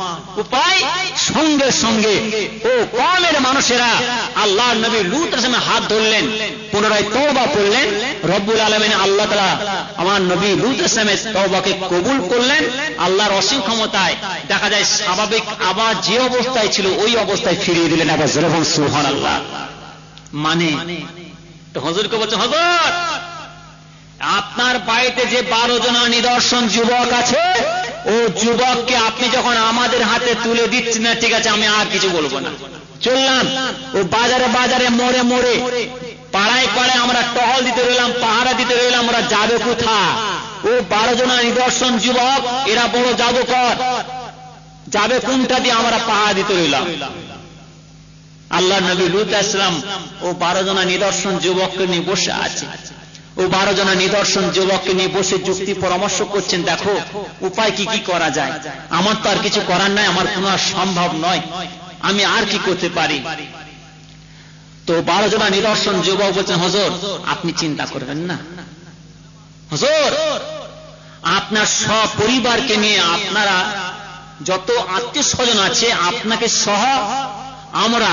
উপায় সঙ্গে সঙ্গে ও কওমের মানুষেরা আল্লাহর নবী লূত আলাইহিস সালামের হাত ধরলেন, পুনরায় তওবা করলেন। রব্বুল আলামিন আল্লাহ তাআলা আমার নবী লূত আলাইহিস সালামের তওবাকে কবুল করলেন। আল্লাহর অসীম ক্ষমতায় দেখা যায় স্বাভাবিক আবার যে অবস্থায় ছিল ওই অবস্থায় ফিরিয়ে দিলেন। আবার জোরে বলুন সুবহানাল্লাহ। মানে তো হুজুরকে বলছে, হুজুর, আপনার বাড়িতে যে 12 জনা নিদর্শন যুবক আছে, ও যুবককে আপনি যখন আমাদের হাতে তুলে দিচ্ছেন না, ঠিক আছে, আমি আর কিছু বলবো না, চললাম। ও বাজারে বাজারে, মোড়ে মোড়ে, পাড়ায় পাড়ায় আমরা টহল দিতে রইলাম, পাহারা দিতে রইলাম, ওরা যাবে কোথায়? ও 12 জনা নিদর্শন যুবক, এরা বড় জাদুকর, যাবে কোনটা দিয়ে আমরা পাহারা দিতে রইলাম। আল্লাহর নবী লূত আলাইহিস সালাম ও 12 জনা নিদর্শন যুবককে নিয়ে বসে আছে। ও 12 জনা নিদর্শন যুবককে নিয়ে বসে যুক্তি পরামর্শ করছেন, দেখো উপায় কি কি করা যায়, আমার তো আর কিছু করার নাই, আমার কোনো সম্ভব নয়, আমি আর কি করতে পারি। তো 12 জনা নিদর্শন যুবক বলছেন, হুজুর আপনি চিন্তা করবেন না, হুজুর আপনার সব পরিবারকে নিয়ে, আপনারা যত আত্মীয় স্বজন আছে আপনাকে সহ আমরা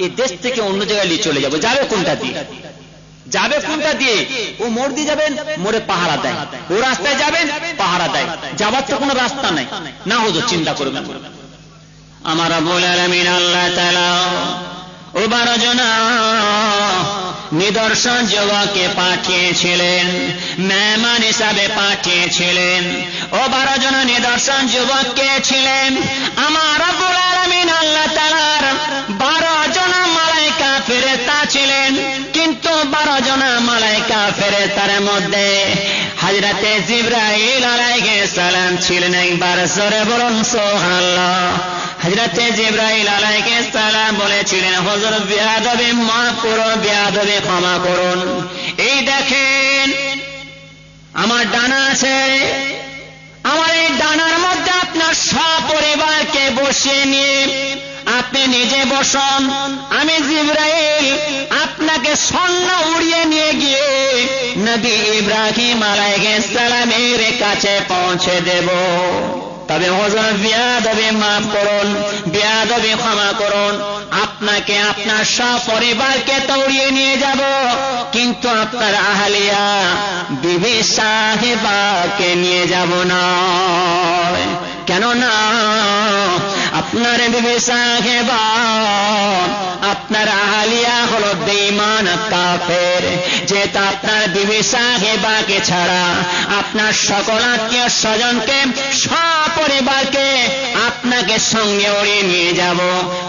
এই দেশ থেকে অন্য জায়গায় নিয়ে চলে যাব। যাবে কোনটা দিয়ে? যাবে কোনটা দিয়ে? ও মোড় দিয়ে যাবেন, মোড়ে পাহারা দেয়, ও রাস্তায় যাবেন, পাহারা দেয়, যাবার তো কোনো রাস্তা নাই। না হুজুর চিন্তা করবেন। আমার রব্বুল আলামিন আল্লাহ তাআলা ও 12 জনা নিদর্শন যুবককে পাঠিয়েছিলেন, মেহমান হিসাবে পাঠিয়েছিলেন। ও 12 জনা নিদর্শন যুবককে ছিলেন আমার রব্বুল আলামিন আল্লাহ তাআলার 12 জনা মালায়েকা ফেরেশতা ছিলেন। কিন্তু 12 জনা মালায়েকা ফেরেশতার মধ্যে হযরতে জিবরাইল আলাইহিস সালাম ছিলেন, একবার জোরে বলুন সুবহানাল্লাহ। হযরতে জিবরাইল আলাইহিস সালাম বলেছিলেন, হুজুর বিয়াদবি মাফ করুন, বিয়াদবি ক্ষমা করুন। এই দেখেন আমার ডানা আছে, আমার এই ডানার মধ্যে আপনার সপরিবারকে বসিয়ে নিয়ে আপনি নিজে বসুন, আমি জিবরাইল আপনাকে স্বর্ণ উড়িয়ে নিয়ে গিয়ে নবী ইব্রাহিম আলাইহিস সালামের কাছে পৌঁছে দেব। তবে হুজুর বিয়াদবি মাফ করুন, বিয়াদবি ক্ষমা করুন, আপনাকে আপনার সপরিবারকে তো উড়িয়ে নিয়ে যাব, কিন্তু আপনার আহলিয়া বিবি সাহেবাকে নিয়ে যাব না। কেন না? আপনার বিবি সাহেবা, আপনার আহলিয়া হলো বেঈমান কাফের। যেটা আপনার বিবি সাহেবাকে ছাড়া আপনার সকল আত্মীয় স্বজনকে সপরিবারকে আপনাকে সঙ্গে উড়িয়ে নিয়ে যাব।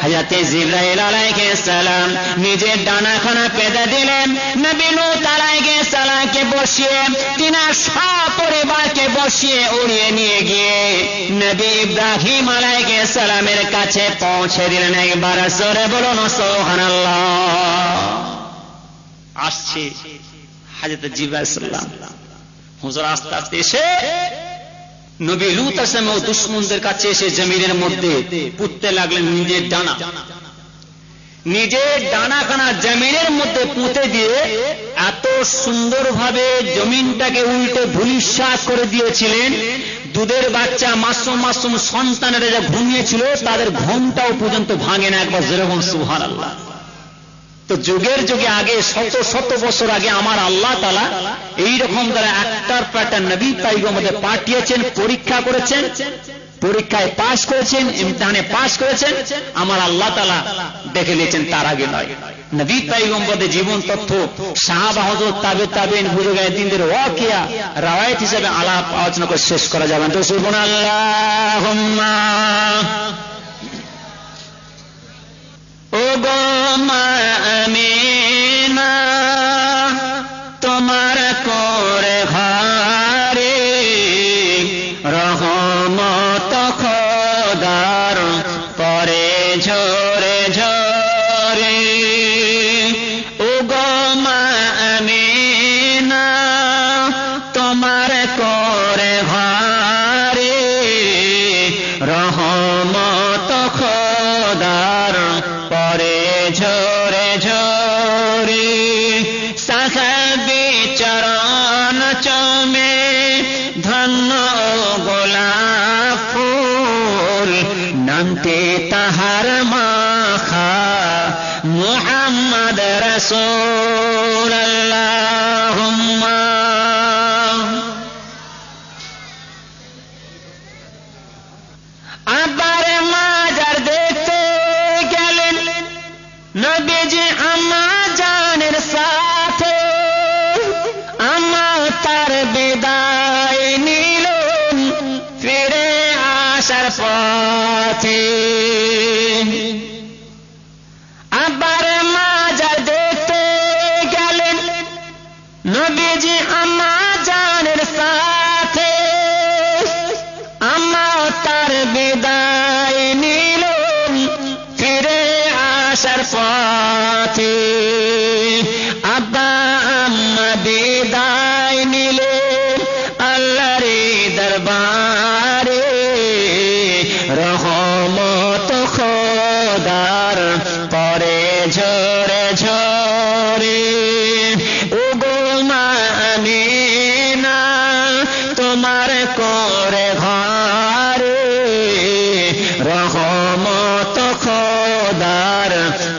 হযরতে জিবরাইল আলাইহিস সালাম নিজের ডানাখানা পেতে দিলেন, নবী লূত আলাইহিস সালামকে বসিয়ে তিনার সপরিবারকে বসিয়ে উড়িয়ে নিয়ে গিয়ে নবী ইব্রাহিম আলাইহিস সালামের কাছে পৌঁছে দিলেন। একবার জোরে বলুন সুবহানাল্লাহ। আসছে হযরত জিবরাইল সালাম, হুজুর আস্তে আস্তে এসে নবী লূত আলাইহিস ও দুশমনদের কাছে এসে জমিনের মধ্যে পুঁততে লাগলেন নিজের ডানা। নিজের ডানাখানা জমিনের মধ্যে পুঁতে দিয়ে এত সুন্দরভাবে জমিনটাকে উল্টে ধূলিসাৎ করে দিয়েছিলেন, দুধের বাচ্চা মাসুম মাসুম সন্তানেরা যা ঘুমিয়েছিল তাদের ঘুমটাও পর্যন্ত ভাঙে না। একবার যেরকম সুবহানাল্লাহ। তো যুগের যুগে আগে শত শত বছর আগে আমার আল্লাহ তাআলা এইরকম তারা একটার পর একটা নবী পয়গম্বরদের পাঠিয়েছেন, পরীক্ষা করেছেন, পরীক্ষায় পাশ করেছেন, ইমতিহানে পাশ করেছেন, আমার আল্লাহ তাআলা দেখে নিয়েছেন, তার আগে নয়। নবী পয়গম্বরদের জীবন তথ্য সাহাবা হযরত তাবেঈন বুজুর্গায়ে দ্বীনদের ওয়াকিয়া রাওয়ায়াত হিসেবে আলাপ আলোচনা করে শেষ করা যাবে না। তো সুবহানাল্লাহুম্মা ও গো মা আমিনা, তোমার করে ঘরে রহমত খোদার পরে ঝরে ঝরে। ও গো মা আমিনা, তোমার করে ঘরে রহমত খোদার পরে ঝরে ঝরে। সাহাবী চরণ চমে ধন্য গোলাপ ফুল, নামতে তাহার মাখা মুহাম্মদ রাসূল। আল্লাহুম্মা আবার মাজার দেখতে গেলেন নবীজি আম্মা জানের সাথে, আম্মা তার বিদায় নিলেন ফিরে আসার পথে। আবার মাজার দেখতে গেলেন নবীজি আম্মা জানের সাথে, আম্মা তার বিদায় নিলেন ফিরে আসার পথে। আব্বা আম্মা বিদায় নিলেন আল্লাহর দরবারে, রহমত খোদার পরে ঝরে ঝরে। ও গো মা আমিনা, তোমার করে ঘরে রহমত খোদার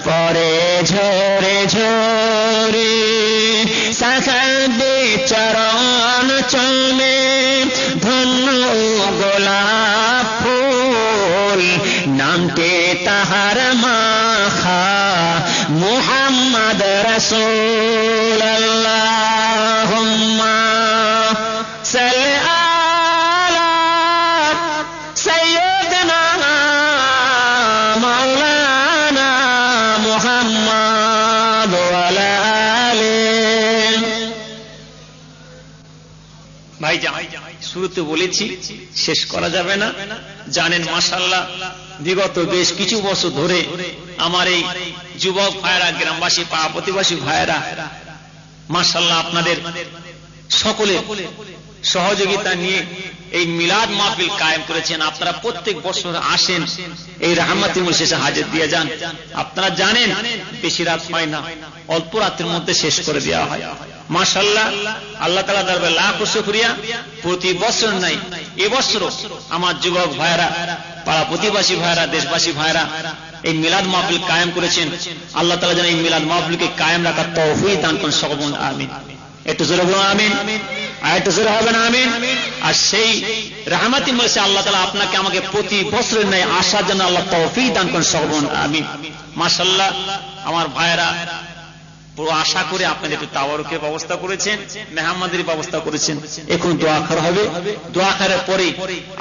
পরে ঝরে ঝরে। সাহাবী চরণ চমে ধন্য গোলাপ ফুল, নামতে তাহার মাখা মুহাম্মদ রাসূল। আল্লাহুম্মা সাল্লি আলা সাইয়্যিদিনা মাওলানা মুহাম্মদ ওয়া আলা আলিহি। শুরুতে বলেছি, শেষ করা যাবে না। জানেন মাশাআল্লাহ বিগত বেশ কিছু বছর ধরে আমার এই যুবক ভাইরা, গ্রামবাসী, পাড়া প্রতিবাসী ভাইরা মাশাআল্লাহ আপনাদের সকলের সহযোগিতা নিয়ে এই মিলাদ মাহফিল কায়েম করেছেন। আপনারা প্রত্যেক বছর আসেন, এই রাহমাতুল শেষে হাজির দিয়ে যান। আপনারা জানেন বেশি রাত হয় না, অল্প রাতের মধ্যে শেষ করে দেওয়া হয়। মাশাআল্লাহ, আল্লাহ তাআলা দরবারে লাখ শুকরিয়া। প্রতি বছর নাই, এবছর আমার যুবক ভাইরা, পাড়া প্রতিবাসী ভাইরা, দেশবাসী ভাইরা এই মিলাদ মাহফিল কায়েম করেছেন। আল্লাহ তাআলা যেন এই মিলাদ মাহফিলকে কায়েম রাখার তৌফিক দান করেন। সকলে বলুন আমিন। একটু জোরে বলুন আমিন, আর একটু জোরে হবে না আমিন। আর সেই রাহমাতি মজলিসে আল্লাহ তাআলা আপনাকে আমাকে প্রতি বছরের ন্যায় আসার জন্য আল্লাহ তৌফিক দান করেন। সকলে বলুন আমিন। মাশাআল্লাহ, আমার ভাইরা পুরো আশা করে আপনাদের একটু তাওয়ারুকের ব্যবস্থা করেছেন, মেহমানদের ব্যবস্থা করেছেন। এখন দোয়া করা হবে, দোয়া করার পরে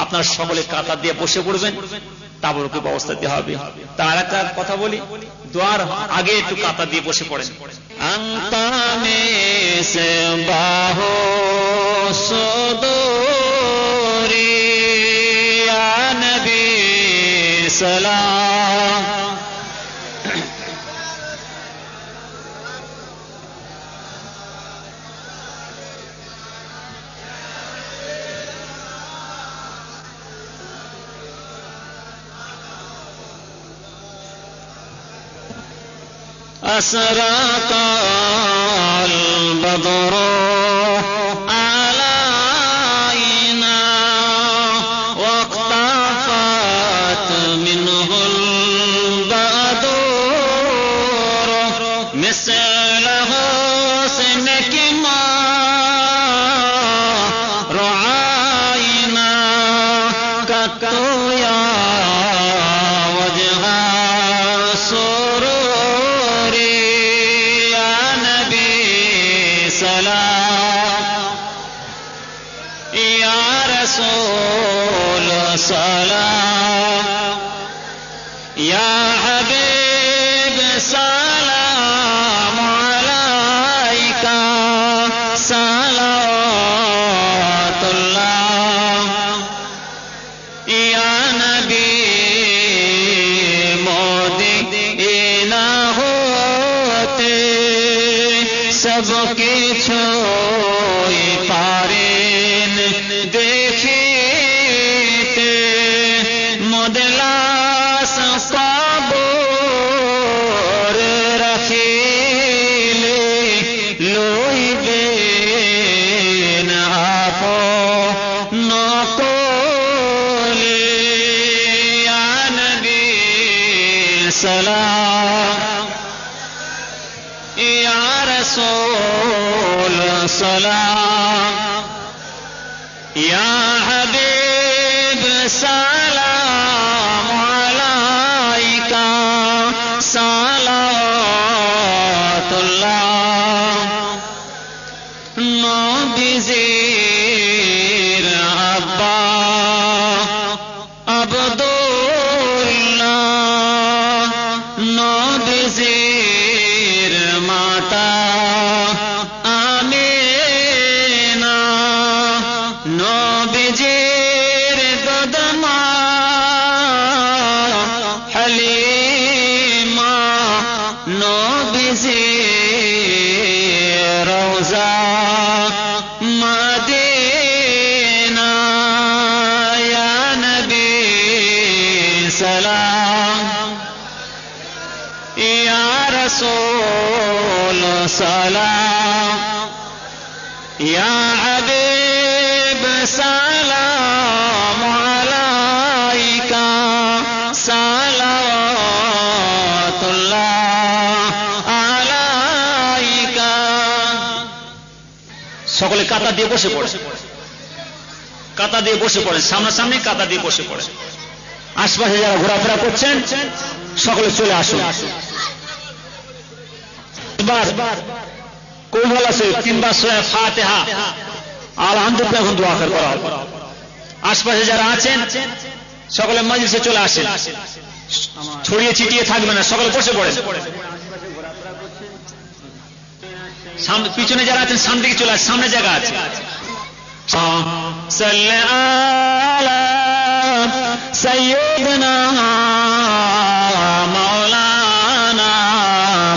আপনারা সকলে কাতার দিয়ে বসে পড়বেন, তাওয়ারুকের ব্যবস্থা দিতে হবে। তার একটা কথা বলি, দোয়ার আগে একটু কাতার দিয়ে বসে পড়েন। আন্তামে সে বাহো সুদূরি ইয়া নবী সালাম। أسرق البدر علينا واقتفت منه البدور مثل حسنك ما رعينا قط يا وجه سرور يا نبي سلام يا رسول سلام يا حبيب سلام عليك صلوات الله يا نبي مدينة होते सब কিছু পারেন দেখিতে মদলাস কবর রাখিলে লইবেন আপন কোলে ইয়া নবী সালাম ইয়া রাসূল সালাম ইয়া হাবিব সালাম আলাইকা সালাতুল্লাহ নবীজির আব্বা আব্দুল্লাহ নবীজির মাতা আমিনা নবীজির দদমা হালিমা নবীজির রওজা মদিনা ইয়া নবী সালাম ইয়া রাসূল সালাম ইয়া হাবিব সালাম আলাইকা সালাওয়াতুল্লাহ আলাইকা। সকলে কাতা দিয়ে বসে পড়ে, কাতা দিয়ে বসে পড়ে, সামনাসামনি কাতা দিয়ে বসে পড়ে। আশপাশে যারা ঘোরাফেরা করছেন সকলে চলে আসুন। কৌশল আছে, তিনবার সূরা ফাতিহা আলহামদুলিল্লাহ এখন দোয়া করা হবে। আশপাশে যারা আছেন সকলে মজলিসে চলে আসেন, ছড়িয়ে ছিটিয়ে থাকবে না, সকলে বসে পড়েন। পিছনে যারা আছেন সামনে দিকে চলে আসেন, সামনে জায়গা আছে। সাল্লি আলা সাইয়্যিদিনা মাওলানা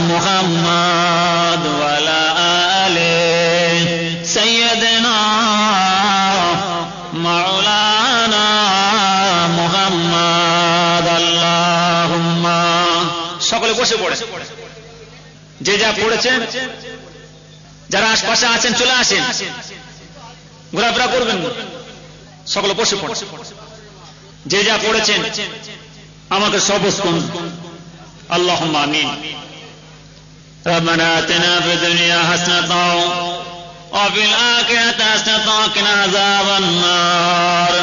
মুহাম্মদ ওয়া আলা আলি সাইয়্যিদিনা মাওলানা মুহাম্মদ। আল্লাহুম্মা। সকলে বসে পড়ে, যে যা পড়েছেন, যারা আশপাশে আছেন চলে আসেন, ঘোরাফেরা করবেন, সকলে বসে পড়ে, যে যা পড়েছেন আমাকে সবুজ করুন। আল্লাহুম্মা আমিন। রব্বানা আতিনা ফিদ দুনিয়া হাসানাতাও ওয়া ফিল আখিরাতি হাসানাতাও ওয়া কিনা আযাবান নার।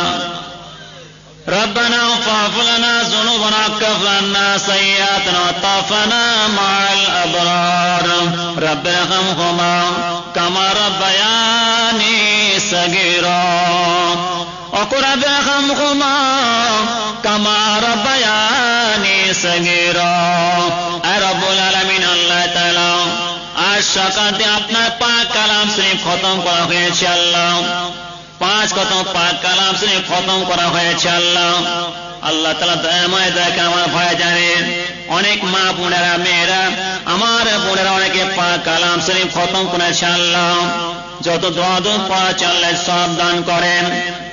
ربنا اغفر لنا ذنوبنا وكفر عنا سيئاتنا وتوفنا مع الأبرار رب ارحمهما كما ربياني صغيرا وقل رب ارحمهما كما ربياني صغيرا। اے رب العالمین اللہ تعالی আজ সকালে আপনার পাক কালাম শরীফ খতম করা হয়েছে আল্লাহ, 5 খতম পাক কালাম শরীফ খতম করা হয়েছে আল্লাহ। আল্লাহ তাআলা দয়াময় দয়াকে আমার ভয় জানেন, অনেক মা বোনেরা মেয়েরা আমার বোনেরা অনেকে পাক কালাম শরীফ খতম করেছে আল্লাহ। যত দোয়া পড়া চললে সব দান করেন।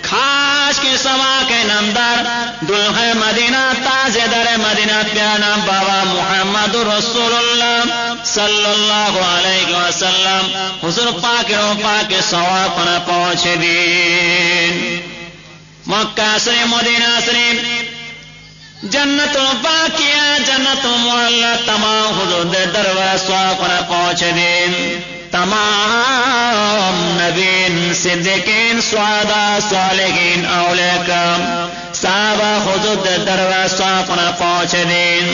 खास के समा के नामदार दुल्हे मदीना ताजेदार मदीना प्यारा नाम बाबा मुहम्मद रसूलुल्लाह सल्लल्लाहु अलैहि वसल्लम हुजूर पाक सवाब पना पहुंचे दिन। मक्का से मदीना से जन्नतुल बाकिया जन्नतुल मुअल्ला तमाम हुजूर दे दरबार सवाब पना पहुंचे दिन। तमाम नबीन सिद्दीकीन शुहदा सालिहीन औलिया कराम साहबा हुजूर दे दरबार सवाब पना पहुंचे दिन।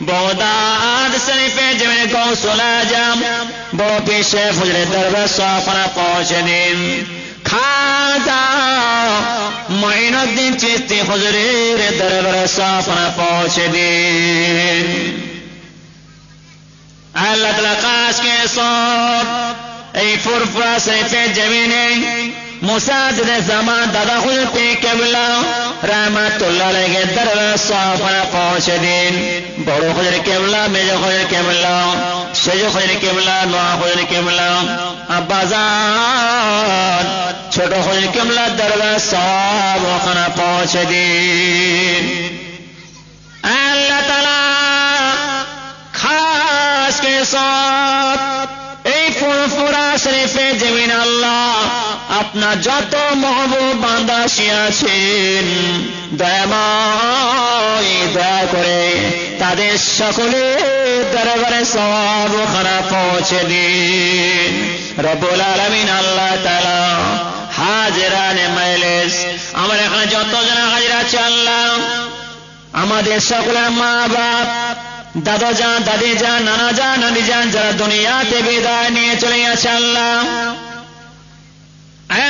बगदाद शरीफे जमीन गौसुल आजम बड़ो पीछे हुजूर दरबार सवाब पना पहुंचे दिन। खाजा मोइनुद्दीन चिश्ती हुजूर दरबार सवाब पना पहुंचे दिन। আল্লাহ তাআলা খাস কে সব এই ফুরফুরা শরীফে জমিনে মুসাজিদ জামান দাদা হুজুর পীর কেবলা রাহমাতুল্লাহ আলাইহি দরবার সওয়াব পৌঁছে দিন। বড় হুজুর কেবলা, মেজো হুজুর কেবলা, সেজো হুজুর কেবলা, নোয়া হুজুর কেবলা, আব্বাজান ছোট হুজুর কেবলা দরবার সওয়াব ওখানে পৌঁছে দিন। আল্লাহ তাআলা के साथ ফুরফুরা শরীফে জমিন আল্লাহ আপনার যত মাহবুব বান্দা আছেন দয়াময় দয়া করে তাদের সকলে দরবারে সওয়াব খানা পৌঁছে দিন। রব্বুল আলামিন আল্লাহ তাআলা হাজিরানে মাইলেস আমার এখানে যত জন হাজির আছে আল্লাহ আমাদের সকলের মা বাপ দাদা যান, দাদি যান, নানা যান, নানি যান যারা দুনিয়াতে বিদায় নিয়ে চলে গেছে আল্লাহ,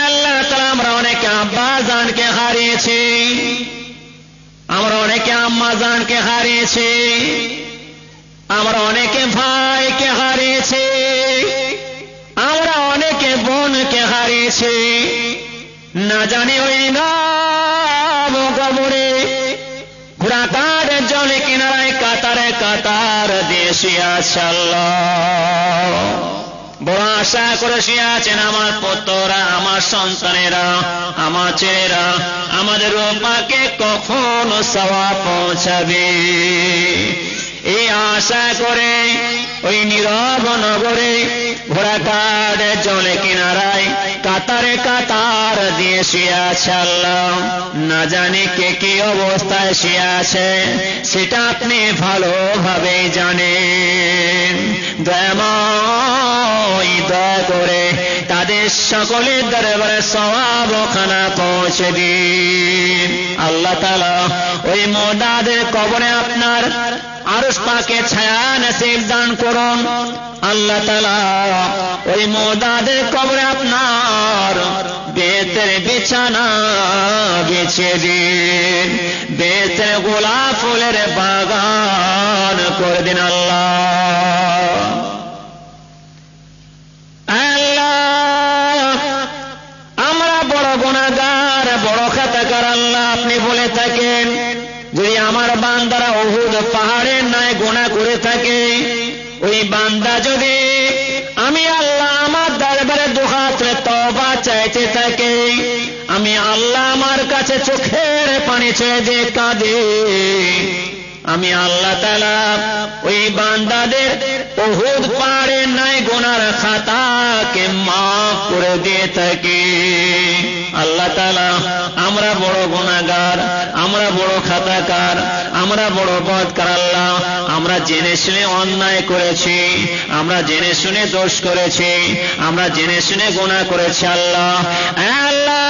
আল্লাহ তাআলা আমরা অনেকে আব্বা জানকে হারিয়েছি, আমরা অনেকে আম্মা জানকে হারিয়েছি, আমরা অনেকে ভাইকে হারিয়েছি, আমরা অনেকে বোনকে হারিয়েছি, না জানি ওই নাম কবরে ঘোড়াকার জলে কিনারায় কাতারে কাতার দেশে আছে আল্লাহ। বড় আশা করে শুয়ে আছেন আমার পুত্ররা, আমার সন্তানেরা, আমার ছেলেরা, আমাদের রূপাকে কখন সওয়াব পৌঁছাবে এই আশা করে ওই নীরব নগরে ঘোড়াঘাট জলে কিনারায় কাতারে কাতার দিয়ে শুয়ে আছে আল্লাহ। না জানি কে কি অবস্থায় শুয়ে আছে সেটা আপনি ভালোভাবে জানেন। দয়াময় দয়া করে তাদের সকলের দরবারে সওয়াব খানা পৌঁছে দিন। আল্লাহ তাআলা ওই মুদাদের কবরে আপনার আরশ পাকে ছায়া নসিব দান করুন। আল্লাহ তাআলা ওই মুদাদের কবরে আপনার বেতের বিছানা বিছিয়ে দিন, বেতের গোলাপ ফুলের বাগান করে দিন আল্লাহ। আল্লাহ আমরা করে থাকে, ওই বান্দা যদি আমি আল্লাহ আমার দরবারে দুহাত তওবা চাইতে থাকে, আমি আল্লাহ আমার কাছে চোখের পানি ছেড়ে দিয়ে কাঁদে, আমি আল্লাহ তাআলা ওই বান্দাদের উহুদ পাহাড়ের ন্যায় গুনার খাতাকে মাফ করে দিয়ে থাকি। আল্লাহ তাআলা আমরা বড় গুনাহগার, আমরা বড় খাতাকার, আমরা বড় বদকার। আল্লাহ আমরা জেনে শুনে অন্যায় করেছি, আমরা জেনে শুনে দোষ করেছি, আমরা জেনে শুনে গুনাহ করেছি। আল্লাহ আল্লাহ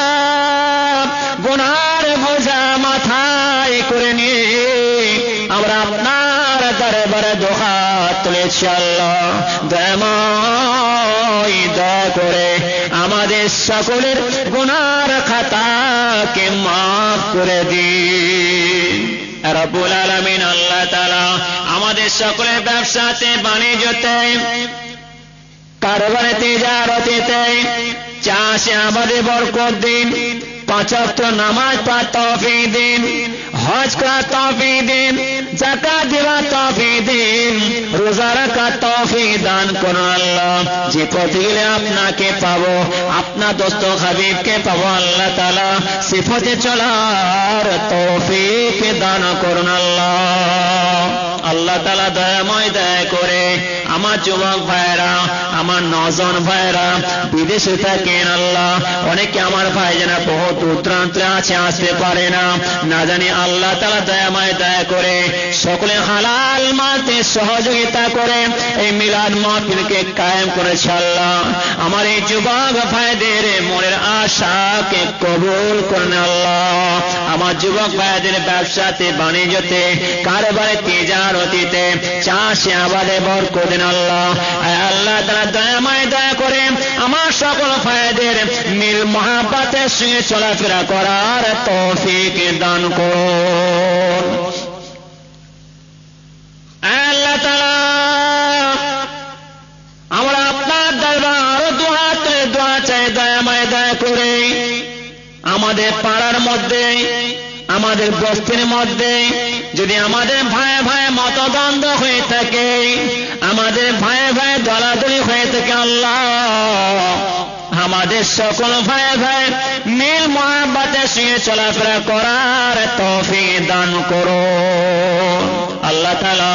গুনার বোঝা মাথায় করে নিয়ে আমরা আপনার দরবারে দুহাত তুলেছি। আল্লাহ দয়াময় দয়া করে আমাদের সকলের গুনার খাতাকে মাফ করে দিন রব্বুল আলামিন। আল্লাহ তাআলা আমাদের সকলের ব্যবসাতে, বাণিজ্যতে, কারবারে, তিজারতিতে, চাষে আমাদের বরকত দিন, 5 ওয়াক্ত নামাজ পড়ার তৌফিক দিন, হজ করার তৌফিক দিন, যাকাত দেওয়ার তৌফিক দিন, রোজা রাখার তৌফিক দান করুন। আল্লাহ যে পথে গেলে আপনাকে পাবো, আপনার দোস্ত হাবিবকে পাবো, আল্লাহ তাআলা সে পথে চলার তৌফিক দান করুন। আল্লাহ তাআলা দয়াময় দয়া করে আমার যুবক ভাইরা, আমার নওজোয়ান ভাইরা বিদেশে থাকেন, আল্লাহ অনেকে আমার ভাই যেন বহু দূর দূরান্তে আছে, আসতে পারে না, না জানি আল্লাহ তাআলা দয়াময় দয়া করে সকলে হালাল মাতে সহযোগিতা করে এই মিলাদ মাহফিলকে কায়েম করেছে। আল্লাহ আমার এই যুবক ভাইদের মনের আশাকে কবুল করুন। আল্লাহ আমার যুবক ভাইদের ব্যবসাতে, বাণিজ্যতে, কারবারে, তিজারতিতে, চাষে আবাদে বরকত দিন। আল্লাহ আল্লাহ তাআলা দয়াময় দয়া করে আমার সকল ভাইদের মিল মহাব্বতের সঙ্গে চলাফেরা করার তৌফিক দান করুন। আল্লাহ তাআলা আমরা আপনার দরবারে দুহাত তুলে দোয়া চাই, দয়াময় দয়া করে আমাদের পাড়ার মধ্যে, আমাদের বস্তির মধ্যে যদি আমাদের ভাই ভাই মতদ্বন্দ্ব হয়ে থাকে, আমাদের ভাই ভাই দলাদলি হয়ে থাকে, আল্লাহ আমাদের সকল ভাই ভাই মিল মহাব্বতের সঙ্গে চলাফেরা করার তৌফিক দান করুন। আল্লাহ তাআলা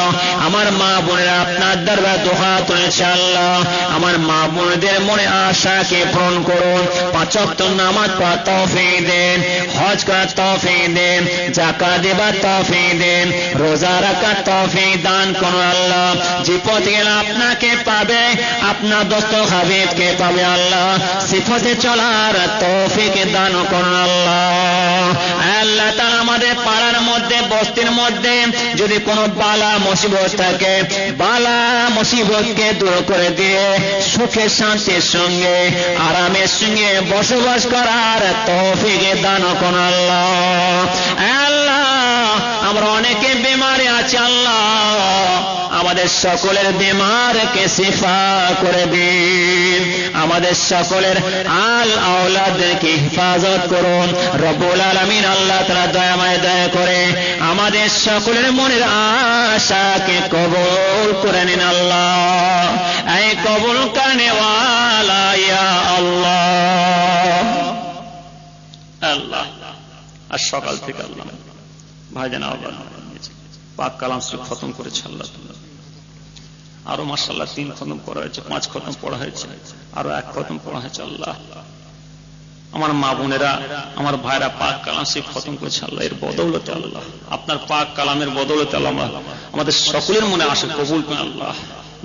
আমার মা বোনেরা আপনার দরবারে দুহাত তুলেছে, আল্লাহ আমার মা বোনদের মনে আশাকে পূরণ করুন, 5 ওয়াক্ত নামাজ পড়ার তৌফিক দেন, হজ করার তৌফিক দেন, যাকাত দেবার তৌফিক দেন, রোজা রাখার তৌফিক দান করুন। আল্লাহ যে পথে গেলে আপনাকে পাবে, আপনার দোস্ত হাবিবকে পাবে, আল্লাহ সে পথে চলার তৌফিক দান করুন। আল্লাহ আল্লাহ তাআলা আমাদের পাড়ার মধ্যে, বস্তির মধ্যে যদি কোনো বালা মুসিবত থাকে, বালা মুসিবতকে দূর করে দিয়ে সুখে শান্তির সঙ্গে, আরামের সঙ্গে বসবাস করার তৌফিক দান করুন। আল্লাহ আল্লাহ আমরা অনেকে বেমারে আছি, আল্লাহ আমাদের সকলের বেমারকে শিফা করে দিন, আমাদের সকলের আল আওলাদকে হেফাজত করুন রব্বুল আলামিন। আল্লাহ তাআলা দয়াময় দয়া করে আমাদের সকলের মনের আশাকে কবুল করে নিন। আল্লাহ এই কবুল করনে ওয়ালা ইয়া আল্লাহ। আল্লাহ আর সকাল থেকে আল্লাহ ভাইজান আল্লাহ পাক কালাম শরীফ খতম করেছে, আল্লাহ আরো মাশাআল্লাহ 3 খতম করা হয়েছে, 5 খতম পড়া হয়েছে, আরো 1 খতম পড়া হয়েছে। আল্লাহ আমার মা বোনেরা, আমার ভাইরা পাক কালাম শরীফ খতম করেছে, আল্লাহ এর বদৌলতে, আল্লাহ আপনার পাক কালামের বদৌলতে আল্লাহ আমাদের সকলের মনে আশা কবুল করেন। আল্লাহ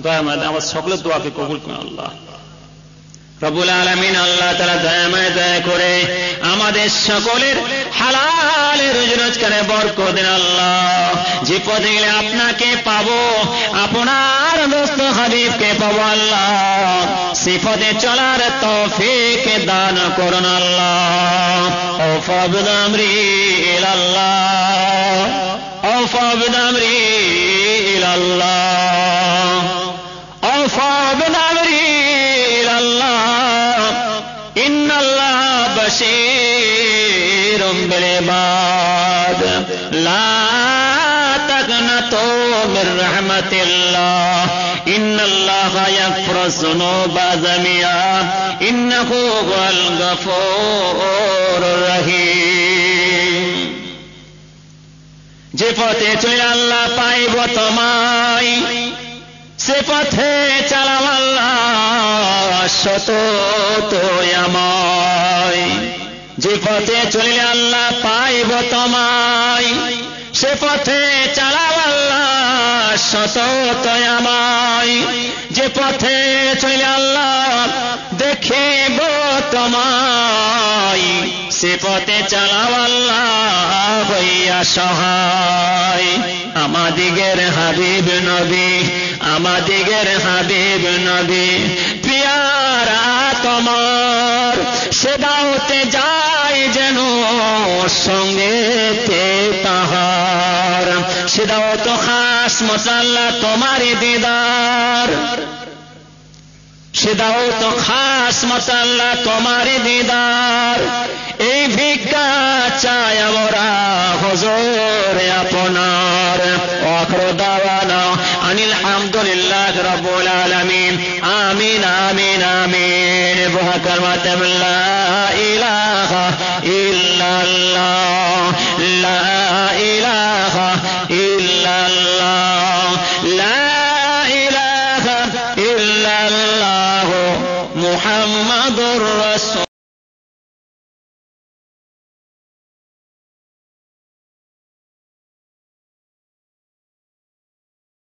দয়াময় আমার সকলের দোয়াকে কবুল করেন। আল্লাহ রব্বুল আলামিন আল্লাহ তাআলা দয়াময় দয়া করে আমাদের সকলের হালালের রুজি রোজগারে বরকত দেন। আল্লাহ যে পথে গেলে আপনাকে পাবো, আপনার দোস্ত হাবিবকে পাবো, আল্লাহ সে পথে চলার তৌফিক দান করুন। আল্লাহ ওয়াফাবিদ আমরি ইলাল্লাহ, ওয়াফাবিদ আমরি ইলাল্লাহ, ওয়াফাবিদ আমরি ইন্নাল্লাহ বাশীরুম বিল ইবাদ লা তাকনাতু মির রাহমাতিল্লাহ ইন্নাল্লাহা ইয়াগফিরুয যুনুবা জামিআ ইন্নাহু হুয়াল গফুরুর রহিম। যে পথে চলে আল্লাহ পাইব তোমায়, সে পথে চালাও আল্লাহ সতত আমায়। যে পথে চলে আল্লাহ পাইব তোমায়, সে পথে চালাও আল্লাহ সতত আমায়। যে পথে চলে আল্লাহ দেখিব তোমায়, সে পথে চালাও আল্লাহ হইয়া সহায়। আমাদিগের হাবিব নবী, আমাদিগের হাবিব নবী পিয়ারা তোমার, সে দাওতে যাই যেন সঙ্গেতে তাহার। সে দাও তো খাস মশাল্লা তোমারি দিদার, সে দাও তো খাস মশাল্লা তোমারি দিদার। এই ভিক্ষা চাই আমরা হুজুর আপনার। আখির দাওয়ানা আনিল হামদুলিল্লাহ রাব্বুল আলামিন। আমিন আমিন আমিন। বুহা কালমাত লা ইলাহা ইল্লাল্লাহ, লা ইলাহা ইল্লাল্লাহ, লা ইলাহা ইল্লাল্লাহ মুহাম্মাদুর রাসূল।